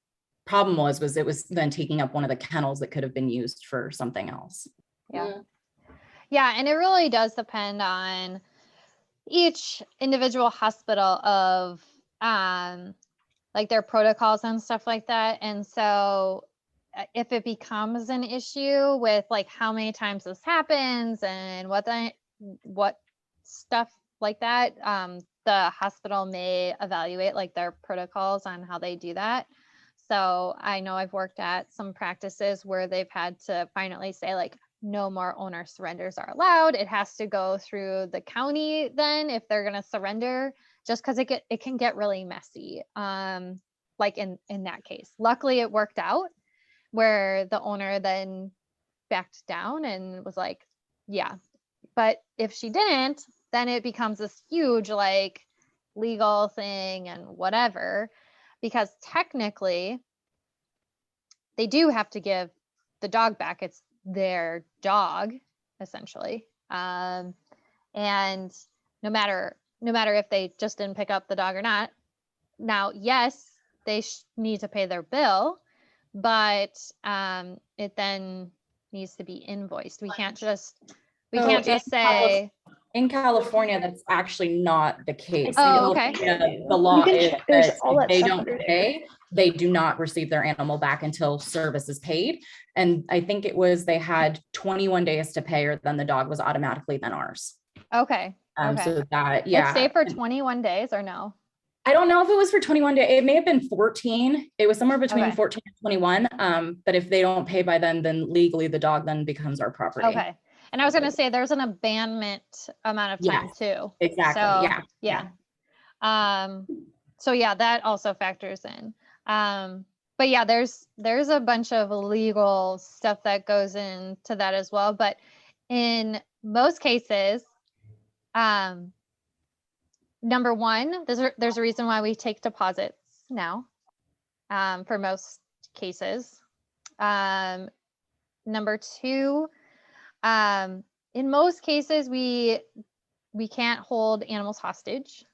problem was it was then taking up one of the kennels that could have been used for something else. Yeah. Yeah. And it really does depend on each individual hospital of, like their protocols and stuff like that. And so if it becomes an issue with like how many times this happens and what stuff like that, the hospital may evaluate like their protocols on how they do that. So I know I've worked at some practices where they've had to finally say like, no more owner surrenders are allowed. It has to go through the county then if they're going to surrender, just because it can get really messy. Like in that case, luckily it worked out where the owner then backed down and was like, yeah. But if she didn't, then it becomes this huge like legal thing and whatever, because technically they do have to give the dog back. It's their dog essentially. And no matter if they just didn't pick up the dog or not, now, yes, they need to pay their bill, but it then needs to be invoiced. We can't just say in California, that's actually not the case. Oh, okay. The law is there's that all that if they stuff don't under pay, they do not receive their animal back until service is paid. And I think it was they had 21 days to pay, or then the dog was automatically then ours. Okay. So that, yeah. It stayed for 21 days or no? I don't know if it was for 21 days. It may have been 14. It was somewhere between Okay. 14 and 21. But if they don't pay by then legally the dog then becomes our property. Okay. And I was going to say there's an abandonment amount of time too. Exactly. So, yeah. So yeah, that also factors in. But yeah, there's a bunch of legal stuff that goes into that as well. But in most cases, number one, there's a reason why we take deposits now, for most cases. Number two, in most cases, we can't hold animals hostage.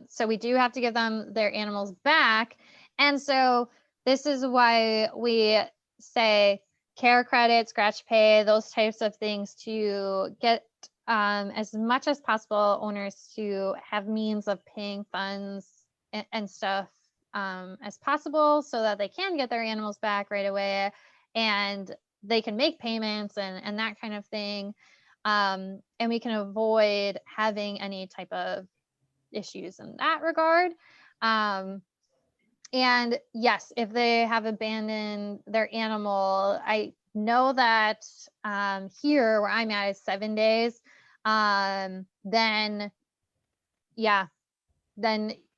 So we do have to give them their animals back. And so this is why we say care credit, scratch pay, those types of things to get as much as possible owners to have means of paying funds and stuff as possible so that they can get their animals back right away and they can make payments and that kind of thing. And we can avoid having any type of issues in that regard. And yes, if they have abandoned their animal, I know that here where I'm at is 7 days. Then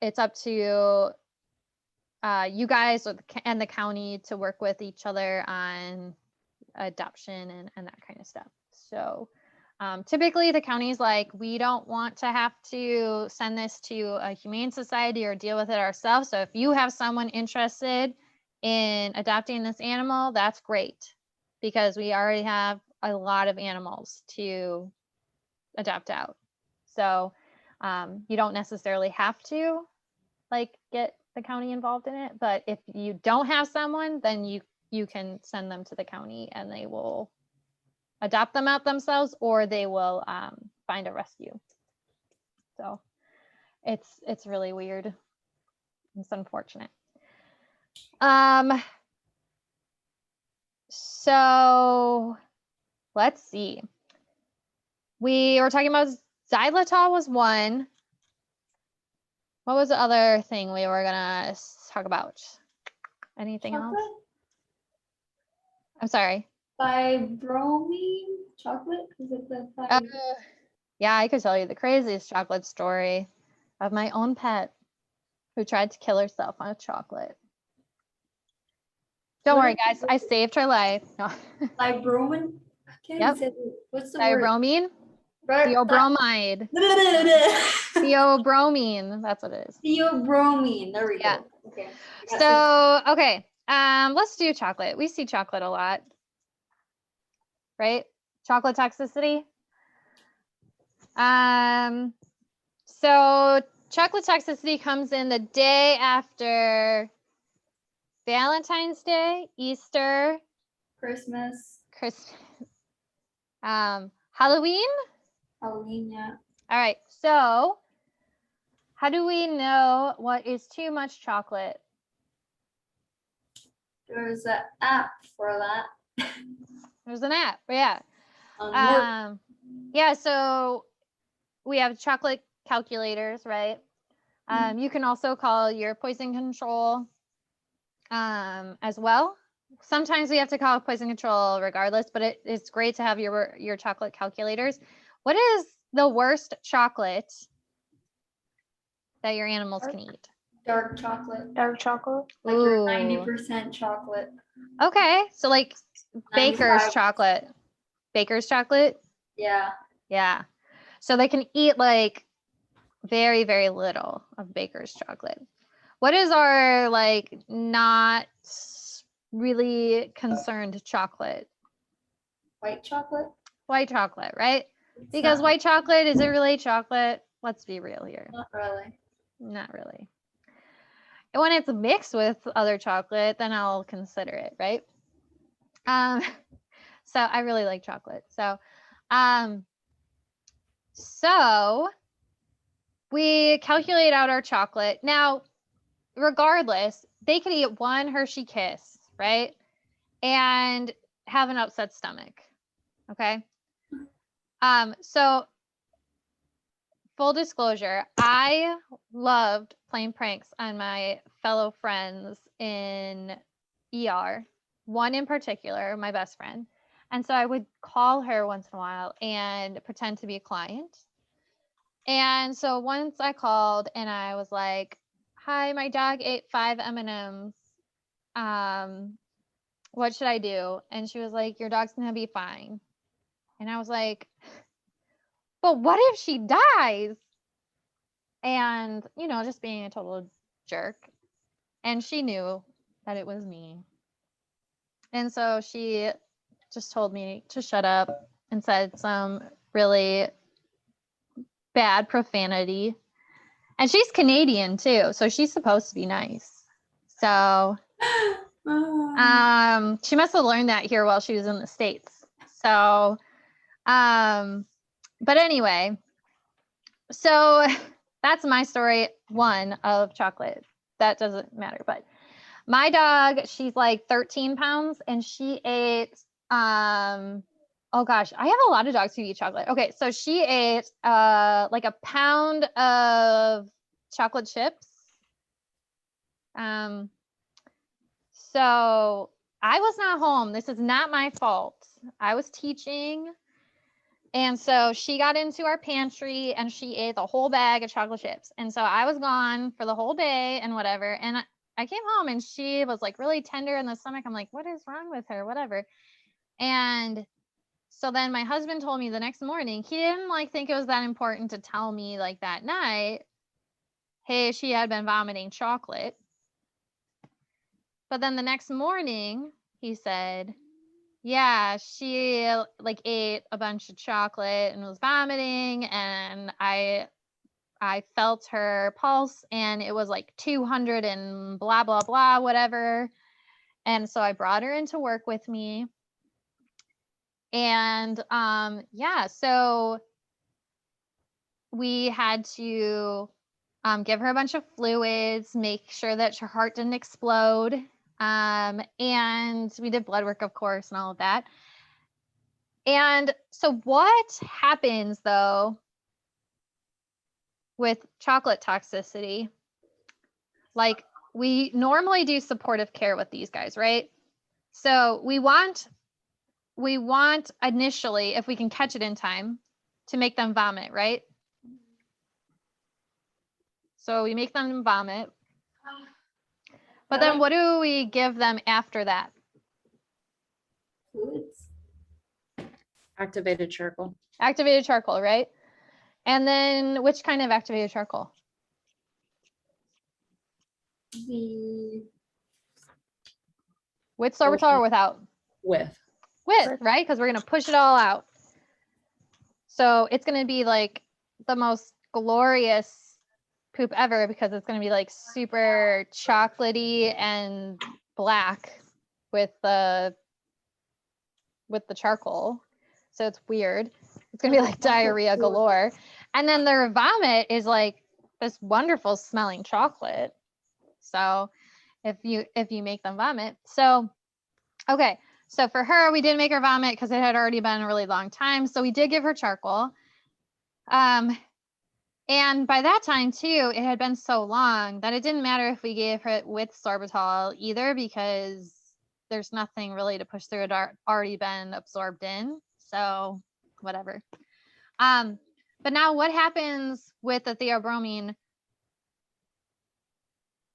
it's up to you guys and the county to work with each other on adoption and that kind of stuff. So typically the county's like, we don't want to have to send this to a humane society or deal with it ourselves. So if you have someone interested in adopting this animal, that's great, because we already have a lot of animals to adopt out. So you don't necessarily have to like get the county involved in it, but if you don't have someone, then you can send them to the county and they will adopt them out themselves, or they will find a rescue. So it's really weird. It's unfortunate. So let's see. We were talking about xylitol was one. What was the other thing we were gonna talk about? Anything else? I'm sorry. Bromine chocolate? Is it the Yeah, I could tell you the craziest chocolate story of my own pet who tried to kill herself on a chocolate. Don't worry, guys. I saved her life. No. Bromine? Yep. What's the word? Theobromine? Theobromide. Theobromine. That's what it is. Theobromine. There we Yeah. go. Okay. So, okay. Let's do chocolate. We see chocolate a lot. Right? Chocolate toxicity. So chocolate toxicity comes in the day after Valentine's Day, Easter, Christmas. Halloween. Halloween, yeah. All right. So how do we know what is too much chocolate? There's an app for that. There's an app. Yeah. Yeah. So we have chocolate calculators, right? You can also call your poison control as well. Sometimes we have to call poison control regardless, but it's great to have your chocolate calculators. What is the worst chocolate that your animals can eat? Dark chocolate. Dark chocolate. Like your 90% chocolate. Okay, so like 95. baker's chocolate. Baker's chocolate? Yeah. Yeah. So they can eat like very, very little of baker's chocolate. What is our like not really concerned chocolate? White chocolate? White chocolate, right? Because white chocolate, is it really chocolate? Let's be real here. Not really. Not really. And when it's mixed with other chocolate, then I'll consider it, right? So I really like chocolate. So we calculate out our chocolate. Now, regardless, they could eat one Hershey Kiss, right? And have an upset stomach. Okay. So full disclosure, I loved playing pranks on my fellow friends in ER, one in particular, my best friend. And so I would call her once in a while and pretend to be a client. And so once I called and I was like, hi, my dog ate 5 M&Ms. What should I do? And she was like, your dog's gonna be fine. And I was like, but what if she dies? And, just being a total jerk. And she knew that it was me. And so she just told me to shut up and said some really bad profanity. And she's Canadian too, so she's supposed to be nice. So she must have learned that here while she was in the States. So but anyway, so that's my story one of chocolate. That doesn't matter, but my dog, she's like 13 pounds and she ate oh gosh, I have a lot of dogs who eat chocolate. Okay, so she ate like a pound of chocolate chips. So I was not home. This is not my fault. I was teaching. And so she got into our pantry and she ate the whole bag of chocolate chips. And so I was gone for the whole day and whatever. And I came home and she was like really tender in the stomach. I'm like, what is wrong with her? Whatever. And so then my husband told me the next morning, he didn't like think it was that important to tell me like that night, hey, she had been vomiting chocolate. But then the next morning he said, yeah, she like ate a bunch of chocolate and was vomiting, and I felt her pulse and it was like 200 and blah blah blah whatever. And so I brought her into work with me. And yeah, so we had to give her a bunch of fluids, make sure that her heart didn't explode. And we did blood work, of course, and all of that. And so what happens though with chocolate toxicity? Like, we normally do supportive care with these guys, right? So we want initially, if we can catch it in time, to make them vomit, right? So we make them vomit. But then what do we give them after that? Fluids. Activated charcoal. Activated charcoal, right? And then which kind of activated charcoal? The With sorbitol or without? With. With, right? Because we're going to push it all out. So it's going to be like the most glorious poop ever, because it's going to be like super chocolatey and black with the charcoal. So it's weird. It's going to be like diarrhea galore. And then their vomit is like this wonderful smelling chocolate. So if you make them vomit. So, okay. So for her, we didn't make her vomit because it had already been a really long time. So we did give her charcoal. And by that time too, it had been so long that it didn't matter if we gave her it with sorbitol either, because there's nothing really to push through. It already been absorbed in. So whatever. But now what happens with the theobromine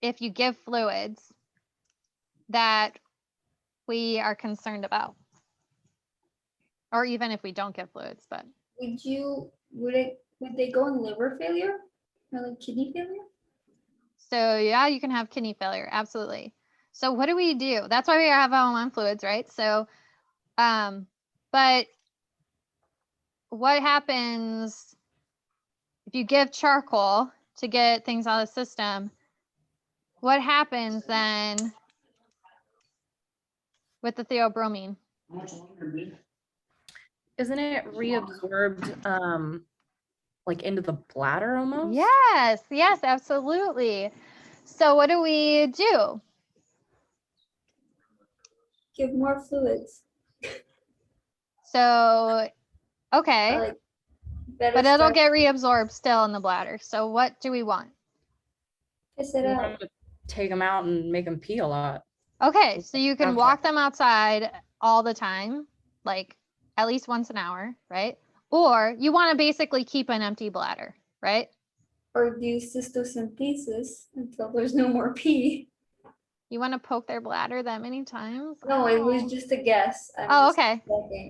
if you give fluids that we are concerned about? Or even if we don't give fluids, but. Would they go in liver failure or like kidney failure? So yeah, you can have kidney failure. Absolutely. So what do we do? That's why we have on fluids, right? So, but what happens if you give charcoal to get things out of the system? What happens then with the theobromine? Isn't it reabsorbed like into the bladder almost? Yes, absolutely. So what do we do? Give more fluids. So, okay. Like, but it'll get reabsorbed still in the bladder. So what do we want? Piss it out. Take them out and make them pee a lot. Okay, so you can walk them outside all the time, like at least once an hour, right? Or you want to basically keep an empty bladder, right? Or do cystocentesis until there's no more pee. You want to poke their bladder that many times? No, it was just a guess. Okay.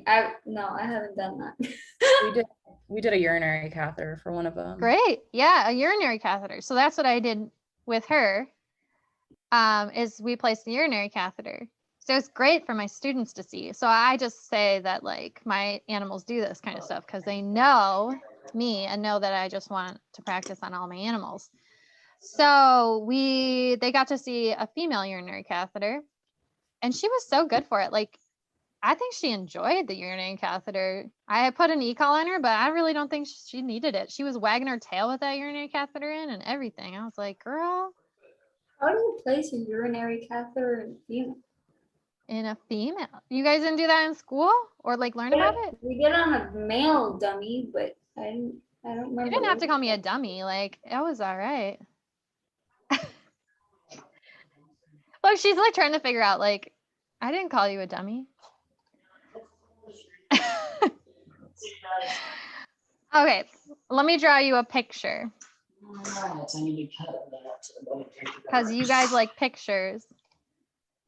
I haven't done that. We did a urinary catheter for one of them. Great. Yeah, a urinary catheter. So that's what I did with her, is we placed the urinary catheter. So it's great for my students to see. So I just say that like my animals do this kind of stuff because they know me and know that I just want to practice on all my animals. So they got to see a female urinary catheter, and she was so good for it. Like, I think she enjoyed the urinary catheter. I put an e-col on her, but I really don't think she needed it. She was wagging her tail with that urinary catheter in and everything. I was like, girl. How do you place a urinary catheter in a female? In a female? You guys didn't do that in school or like learn about it? We did on a male dummy, but I don't remember. You didn't have to call me a dummy. Like, it was all right. Look, she's like trying to figure out, like, I didn't call you a dummy. Okay, let me draw you a picture. Because you guys like pictures.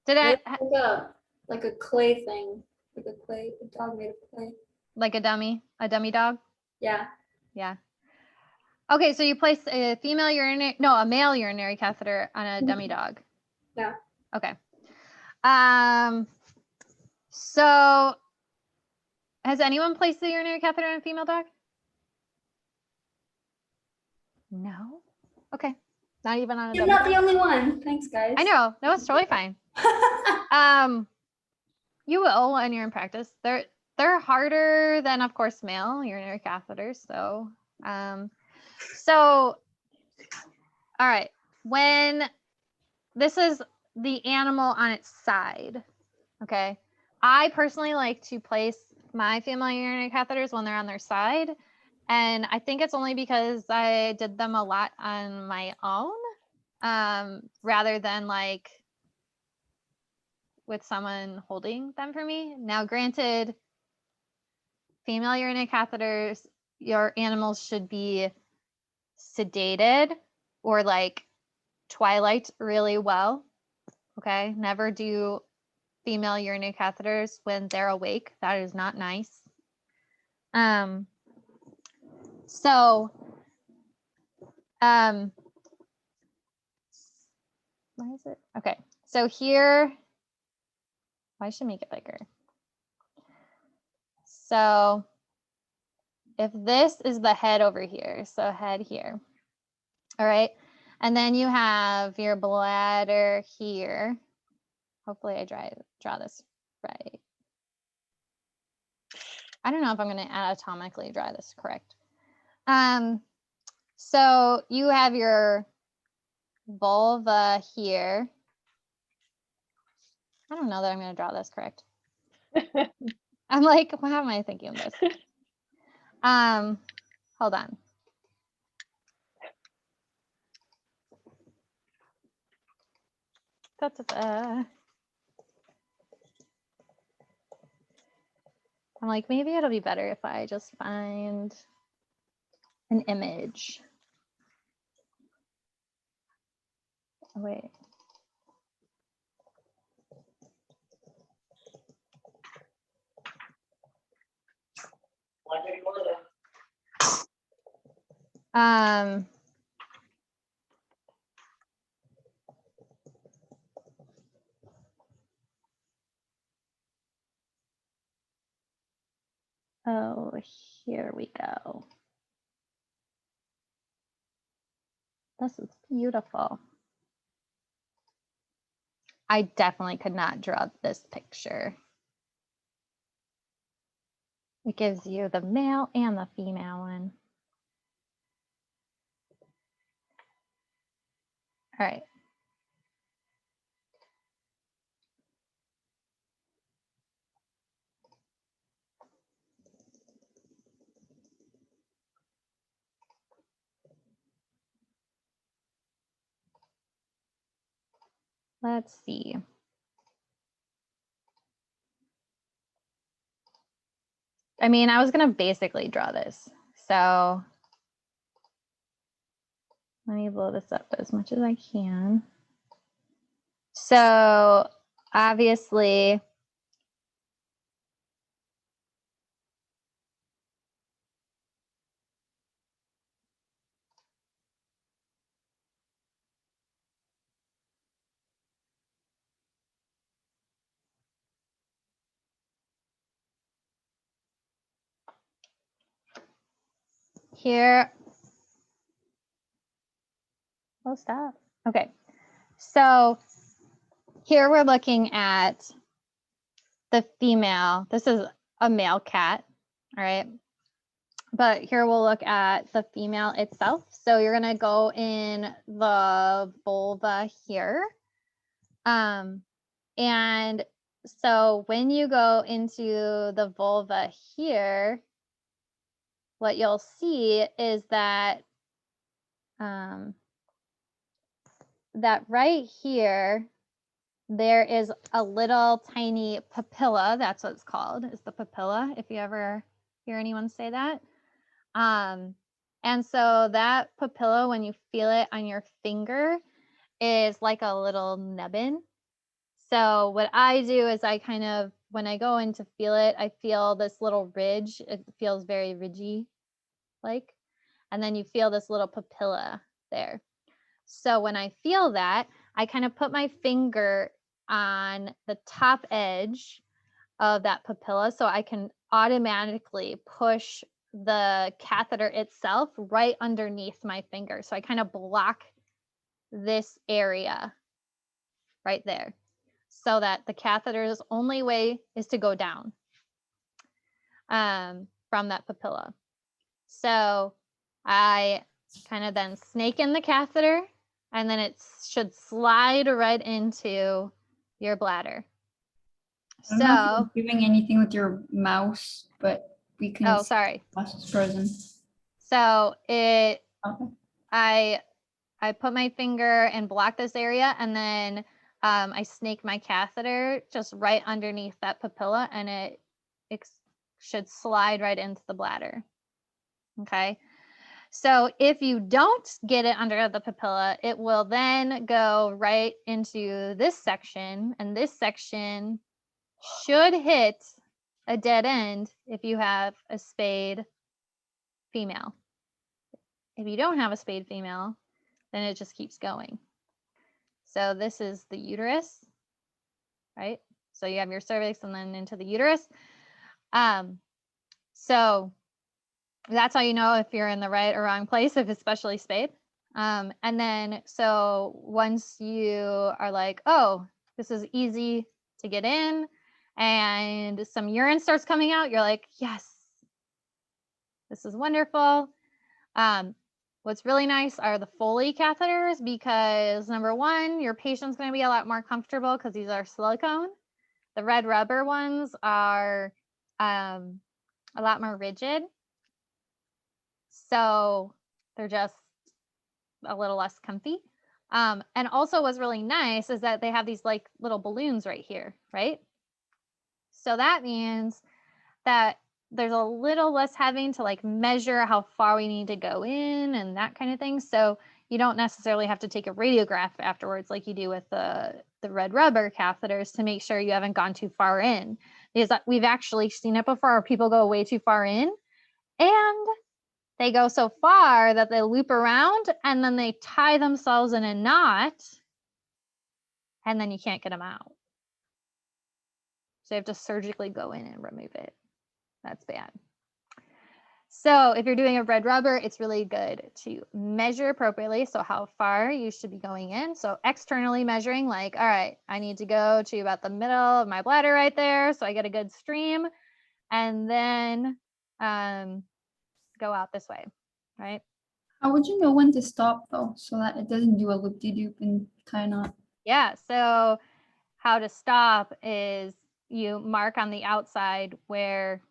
Did I Like a clay thing, like a dog made of clay. like a dummy dog? Yeah. Yeah. Okay, so you place a male urinary catheter on a dummy dog. Yeah. Okay. So has anyone placed the urinary catheter on a female dog? No. Okay. Not even on a You're dummy not dog? the only one. Thanks, guys. I know. No, it's totally fine. You will when you're in practice. They're harder than, of course, male urinary catheters. So, all right. When this is the animal on its side, okay. I personally like to place my female urinary catheters when they're on their side, and I think it's only because I did them a lot on my own, rather than like with someone holding them for me. Now, granted, female urinary catheters, your animals should be sedated or like twilight really well. Okay. Never do female urinary catheters when they're awake. That is not nice. So, why is it? Okay. So here, I should make it bigger. So if this is the head over here, so head here, all right. And then you have your bladder here. Hopefully I draw this right. I don't know if I'm going to anatomically draw this correct. So you have your vulva here. I don't know that I'm going to draw this correct. I'm like, well, how am I thinking of this? Hold on. I'm like, maybe it'll be better if I just find an image. Oh, wait. Oh, here we go. This is beautiful. I definitely could not draw this picture. It gives you the male and the female one. All right. Let's see. I mean, I was going to basically draw this. So let me blow this up as much as I can. So obviously, here, oh, stop. Okay. So here we're looking at the female. This is a male cat, all right? But here we'll look at the female itself. So you're gonna go in the vulva here. And so when you go into the vulva here, what you'll see is that that right here, there is a little tiny papilla. That's what it's called, is the papilla, if you ever hear anyone say that. And so that papilla, when you feel it on your finger, is like a little nubbin. So what I do is I kind of, when I go in to feel it, I feel this little ridge. It feels very ridgy like, and then you feel this little papilla there. So when I feel that, I kind of put my finger on the top edge of that papilla so I can automatically push the catheter itself right underneath my finger. So I kind of block this area right there so that the catheter's only way is to go down from that papilla. So I kind of then snake in the catheter, and then it should slide right into your bladder. I don't know if So, you're doing anything with your mouse, but we can. oh, see sorry. the mouse is frozen. So it, Okay. I put my finger and block this area, and then I snake my catheter just right underneath that papilla, and it should slide right into the bladder. Okay. So if you don't get it under the papilla, it will then go right into this section, and this section should hit a dead end if you have a spayed female. If you don't have a spayed female, then it just keeps going. So this is the uterus, right? So you have your cervix and then into the uterus. So that's how you know if you're in the right or wrong place, if it's specially spayed. And then, so once you are like, oh, this is easy to get in, and some urine starts coming out, you're like, yes, this is wonderful. What's really nice are the Foley catheters because number one, your patient's going to be a lot more comfortable because these are silicone. The red rubber ones are a lot more rigid. So they're just a little less comfy. And also what's really nice is that they have these like little balloons right here, right? So that means that there's a little less having to like measure how far we need to go in and that kind of thing. So you don't necessarily have to take a radiograph afterwards like you do with the red rubber catheters to make sure you haven't gone too far in. Because we've actually seen it before where people go way too far in and they go so far that they loop around and then they tie themselves in a knot and then you can't get them out. So you have to surgically go in and remove it. That's bad. So if you're doing a red rubber, it's really good to measure appropriately. So how far you should be going in. So externally measuring like, all right, I need to go to about the middle of my bladder right there. So I get a good stream and then go out this way, right? How would you know when to stop though, so that it doesn't do a loop-de-doop and tie a knot? Yeah, so how to stop is you mark on the outside where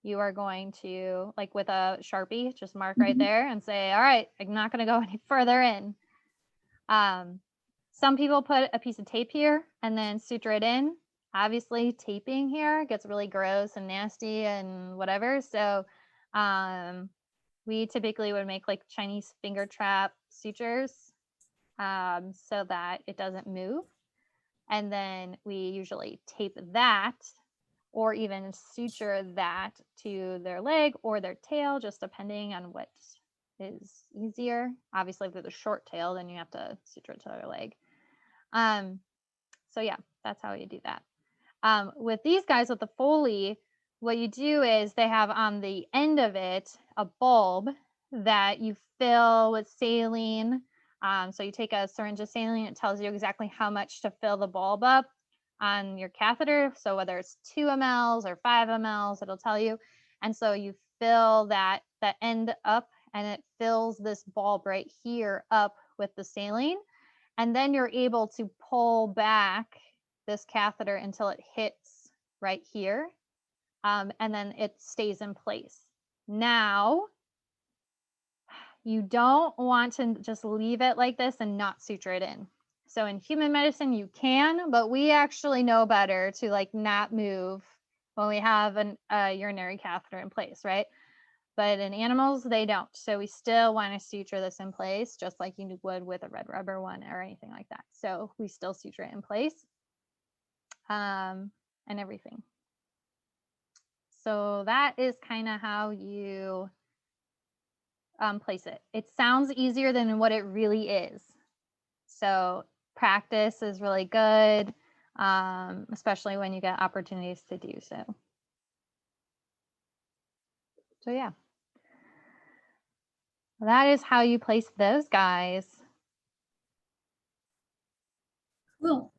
you are going to, like with a Sharpie, just mark right there and say, all right, I'm not going to go any further in. Some people put a piece of tape here and then suture it in. Obviously, taping here gets really gross and nasty and whatever. So we typically would make like Chinese finger trap sutures so that it doesn't move. And then we usually tape that or even suture that to their leg or their tail, just depending on what is easier. Obviously, if they're the short tail, then you have to suture it to their leg. So yeah, that's how you do that. With these guys with the Foley, what you do is they have on the end of it a bulb that you fill with saline. So you take a syringe of saline, it tells you exactly how much to fill the bulb up on your catheter. So whether it's 2 mLs or 5 mLs, it'll tell you. And so you fill that end up and it fills this bulb right here up with the saline. And then you're able to pull back this catheter until it hits right here. And then it stays in place. Now, you don't want to just leave it like this and not suture it in. So in human medicine, you can, but we actually know better to like not move when we have a urinary catheter in place, right? But in animals, they don't. So we still want to suture this in place, just like you would with a red rubber one or anything like that. So we still suture it in place and everything. So that is kind of how you place it. It sounds easier than what it really is. So practice is really good, especially when you get opportunities to do so. So yeah. That is how you place those guys. Cool.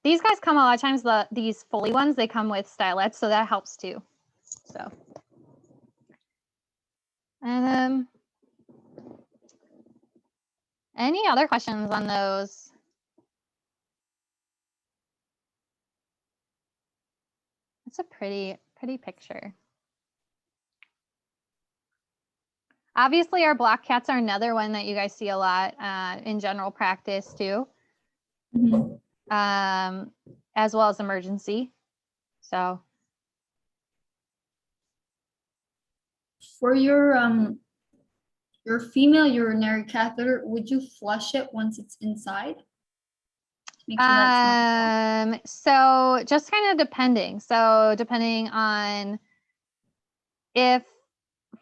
These guys come a lot of times, these Foley ones, they come with stylets, so that helps too. So, and any other questions on those? It's a pretty picture. Obviously, our black cats are another one that you guys see a lot in general practice too, as well as emergency. So, For your female urinary catheter, would you flush it once it's inside? Make sure that's not so just kind of depending. So depending on if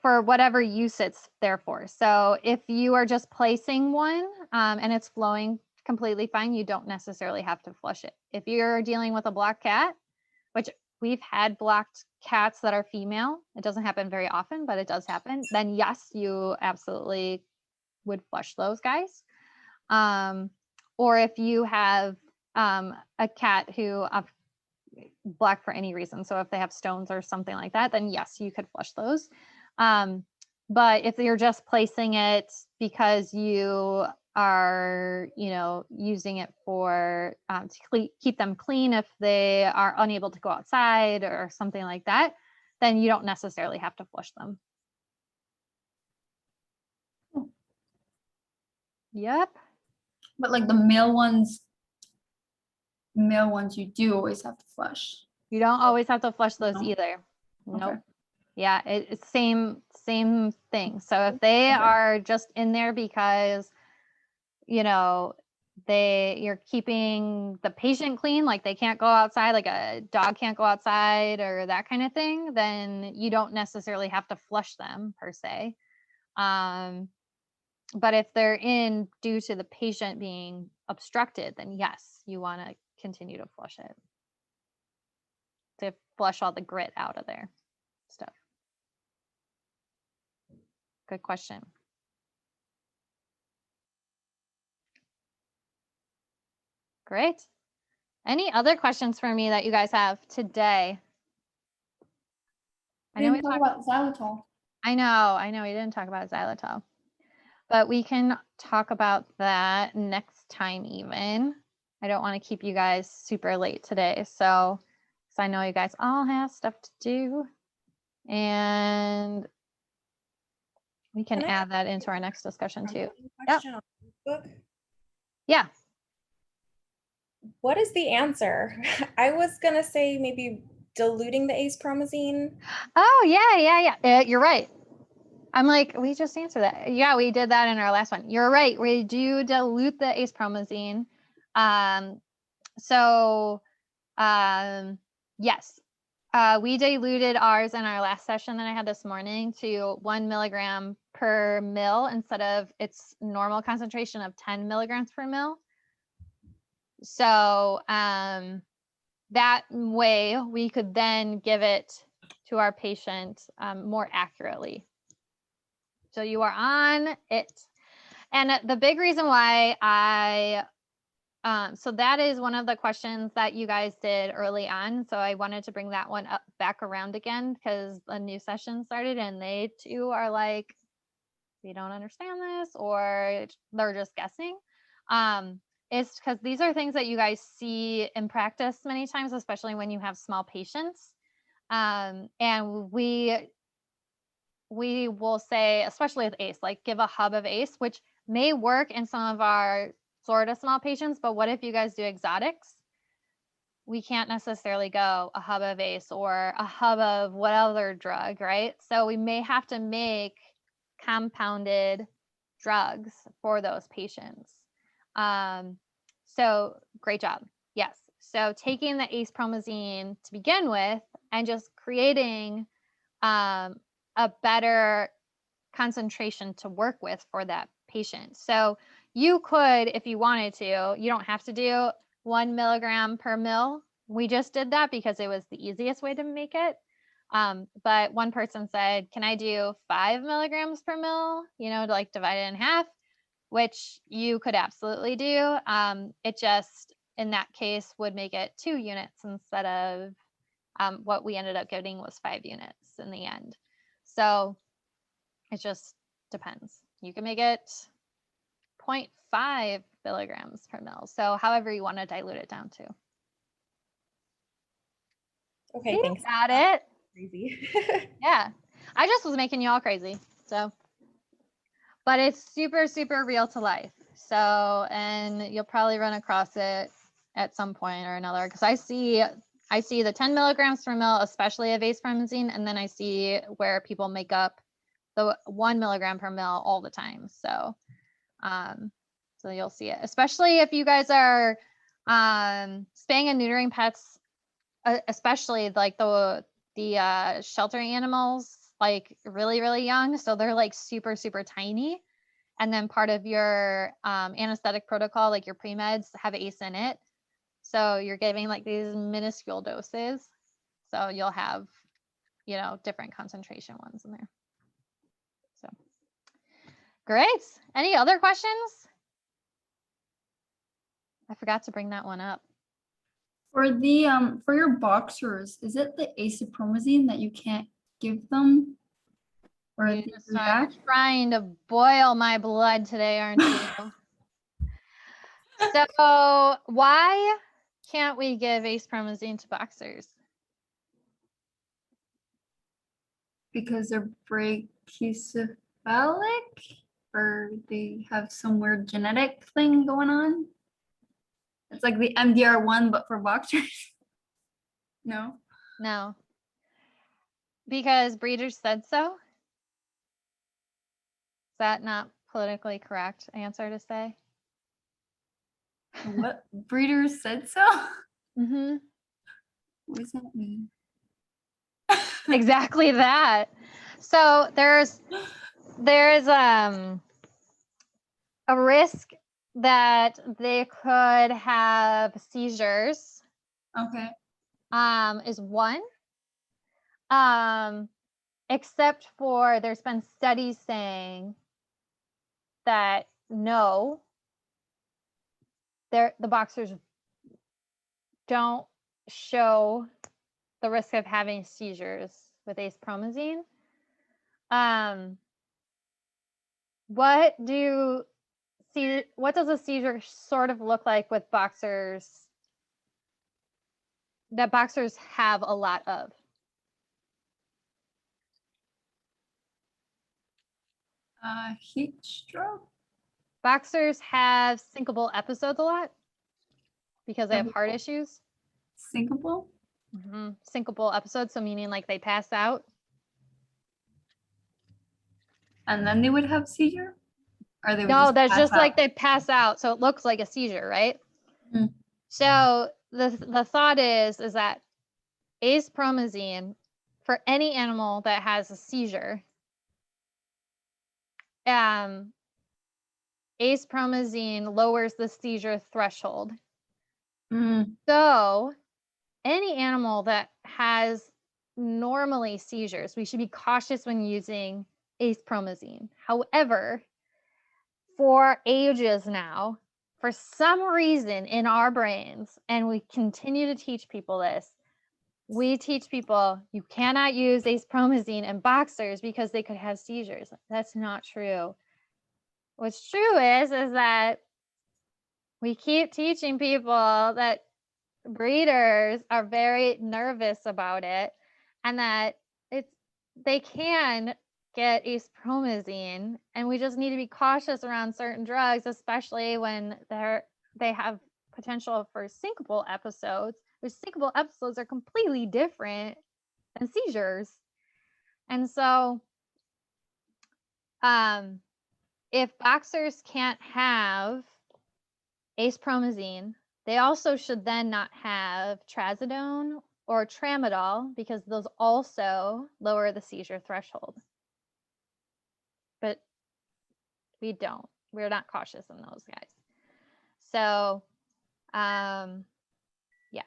for whatever use it's there for. So if you are just placing one and it's flowing completely fine, you don't necessarily have to flush it. If you're dealing with a black cat, which we've had blocked cats that are female, it doesn't happen very often, but it does happen, then yes, you absolutely would flush those guys. Or if you have a cat who black for any reason, so if they have stones or something like that, then yes, you could flush those. But if you're just placing it because you are, using it for to keep them clean if they are unable to go outside or something like that, then you don't necessarily have to flush them. Yep. But like the male ones you do always have to flush. You don't always have to flush those either. Okay. Nope. Yeah, it's same thing. So if they are just in there because, you're keeping the patient clean, like they can't go outside, like a dog can't go outside or that kind of thing, then you don't necessarily have to flush them per se. But if they're in due to the patient being obstructed, then yes, you want to continue to flush it to flush all the grit out of there stuff. Good question. Great. Any other questions for me that you guys have today? We didn't talk about xylitol. I know we didn't talk about xylitol, but we can talk about that next time even. I don't want to keep you guys super late today, so I know you guys all have stuff to do, and we can add that into our next discussion too. Question on Facebook. Yeah. What is the answer? I was gonna say maybe diluting the acepromazine. Oh yeah. You're right. I'm like, we just answered that. Yeah, we did that in our last one. You're right. We do dilute the acepromazine. Yes, we diluted ours in our last session that I had this morning to 1 milligram per mil instead of its normal concentration of 10 milligrams per mil. So that way we could then give it to our patient more accurately. So you are on it. And the big reason why so that is one of the questions that you guys did early on. So I wanted to bring that one back around again because a new session started and they too are like, we don't understand this, or they're just guessing. It's because these are things that you guys see in practice many times, especially when you have small patients. And we will say, especially with ACE, like give a hub of ACE, which may work in some of our sort of small patients, but what if you guys do exotics? we can't necessarily go a hub of ACE or a hub of what other drug, right? So we may have to make compounded drugs for those patients. So great job. Yes. So taking the ACE promazine to begin with and just creating a better concentration to work with for that patient. So you could, if you wanted to, you don't have to do 1 milligram per mil. We just did that because it was the easiest way to make it. But one person said, can I do 5 milligrams per mil, to like divide it in half, which you could absolutely do. It just, in that case, would make it 2 units instead of what we ended up getting was 5 units in the end. So it just depends. You can make it 0.5 milligrams per mil. So however you want to dilute it down to. Okay, thanks. Got it. Crazy. Yeah. I just was making you all crazy. So, but it's super, super real to life. So, and you'll probably run across it at some point or another, because I see the 10 milligrams per mil, especially of vasopressin, and then I see where people make up the 1 milligram per mil all the time. So, so you'll see it, especially if you guys are spaying and neutering pets, especially like the sheltering animals, like really, really young. So they're like super, super tiny. And then part of your anesthetic protocol, like your pre-meds, have ACE in it. So you're giving like these minuscule doses. So you'll have, different concentration ones in there. So great. Any other questions? I forgot to bring that one up. For the for your boxers, is it the acepromazine that you can't give them? Or You're just trying to boil my blood today, aren't you? So why can't we give acepromazine to boxers? Because they're brachycephalic, or they have some weird genetic thing going on? It's like the MDR1, but for boxers. No. No. Because breeders said so? Is that not politically correct answer to say? What? Breeders said so? Mm-hmm. What does that mean? Exactly that. So there's a risk that they could have seizures. Okay. Is one. Except for there's been studies saying that no, the boxers don't show the risk of having seizures with acepromazine. What does a seizure sort of look like with boxers that boxers have a lot of? Heat stroke. Boxers have syncopal episodes a lot because they have heart issues. Syncopal? Mm-hmm. Syncopal episodes, so meaning like they pass out. And then they would have seizure? Or they would No, that's pass just out? like they pass out, so it looks like a seizure, right? Mhm. So the thought is that acepromazine for any animal that has a seizure, acepromazine lowers the seizure threshold. So any animal that has normally seizures, we should be cautious when using acepromazine. However, for ages now, for some reason in our brains, and we continue to teach people this, we teach people you cannot use acepromazine in boxers because they could have seizures. That's not true. What's true is that we keep teaching people that breeders are very nervous about it, and that they can get acepromazine, and we just need to be cautious around certain drugs, especially when they have potential for syncopal episodes, Which syncopal episodes are completely different than seizures. And so, if boxers can't have acepromazine, they also should then not have trazodone or tramadol because those also lower the seizure threshold. But we don't. We're not cautious in those guys. So, yeah.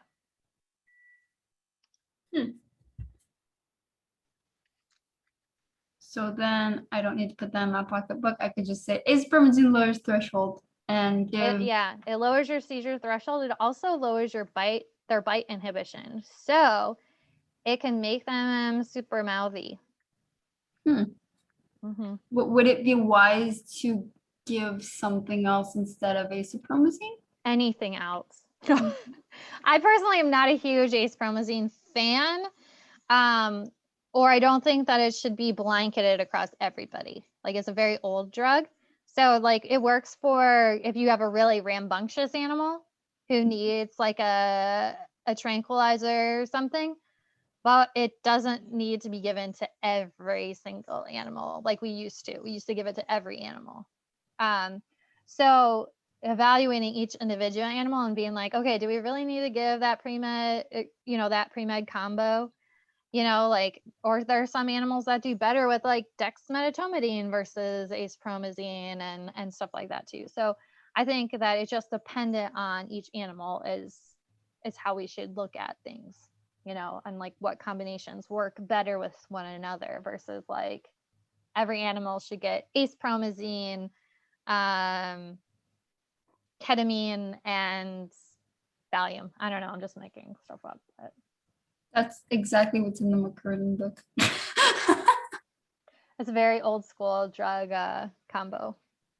So then I don't need to put that in my pocketbook. I could just say acepromazine lowers threshold and give. It lowers your seizure threshold. It also lowers their bite inhibition. So it can make them super mouthy. Would it be wise to give something else instead of acepromazine? Anything else. I personally am not a huge acepromazine fan. Or I don't think that it should be blanketed across everybody. Like, it's a very old drug. So like it works for if you have a really rambunctious animal who needs like a tranquilizer or something, but it doesn't need to be given to every single animal like we used to. We used to give it to every animal. So evaluating each individual animal and being like, okay, do we really need to give that pre-med, that pre-med combo? Like, or there are some animals that do better with like dexmedetomidine versus acepromazine and stuff like that too. So I think that it's just dependent on each animal is how we should look at things, and like what combinations work better with one another versus like every animal should get acepromazine, ketamine, and Valium. I don't know. I'm just making stuff up. But That's exactly what's in the McCurtain book. it's a very old school drug combo.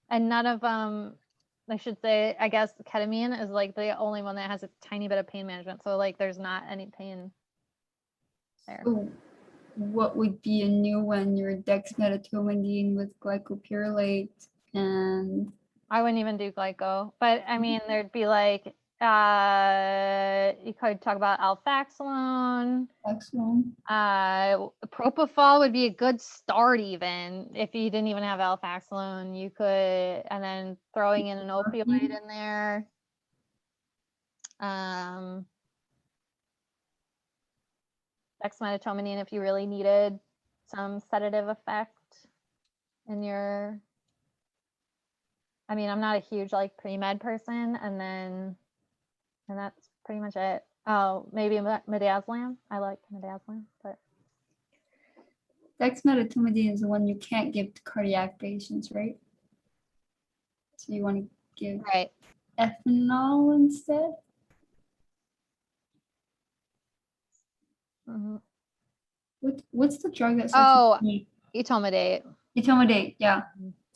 And none of them, I should say, I guess ketamine is like the only one that has a tiny bit of pain management. So like there's not any pain there. So what would be a new one? Your dexmedetomidine with glycopyrrolate and I wouldn't even do glyco, but I mean, there'd be like, you could talk about alfaxalone. Propofol would be a good start even if you didn't even have alfaxalone. You could, and then throwing in an opioid in there. Dexmedetomidine if you really needed some sedative effect in your. I mean, I'm not a huge like pre-med person, and that's pretty much it. Oh, maybe midazolam. I like midazolam, but dexmedetomidine is the one you can't give to cardiac patients, right? So you want to give ethanol instead? What's the drug that starts with E? etomidate. Etomidate, yeah,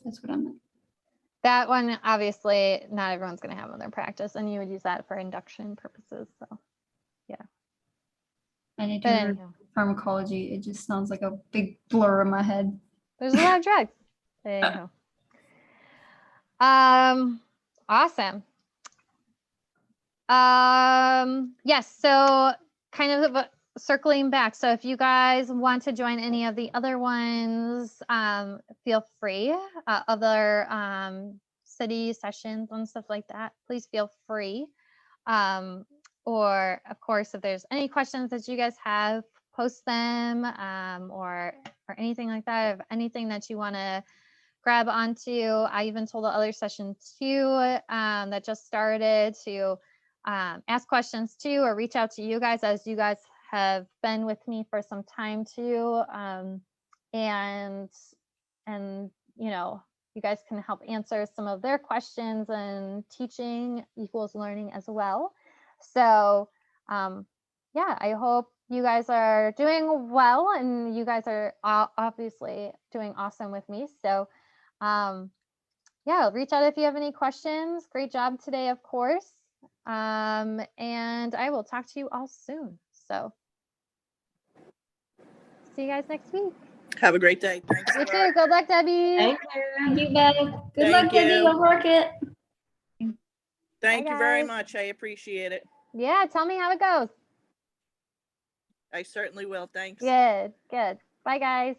that's what I meant. That one, obviously, not everyone's going to have in their practice, and you would use that for induction purposes. So, yeah. I need to learn pharmacology. It just sounds like a big blur in my head. There's a lot of drugs. There you go. Awesome. Yes. So, kind of circling back. So, if you guys want to join any of the other ones, feel free. Other city sessions and stuff like that, please feel free. Or of course, if there's any questions that you guys have, post them, or anything like that. If anything that you want to grab onto, I even told the other session too that just started to ask questions too, or reach out to you guys as you guys have been with me for some time too, and you guys can help answer some of their questions, and teaching equals learning as well. So yeah, I hope you guys are doing well, and you guys are obviously doing awesome with me. So yeah, reach out if you have any questions. Great job today, of course. And I will talk to you all soon. So see you guys next week. Have a great day. Thank you. You too. Good luck, Debbie. Thank you, Bev. Good luck, Debbie. You'll work it. Thank you very much. I appreciate it. Yeah, tell me how it goes. I certainly will. Thanks. Good, good. Bye, guys.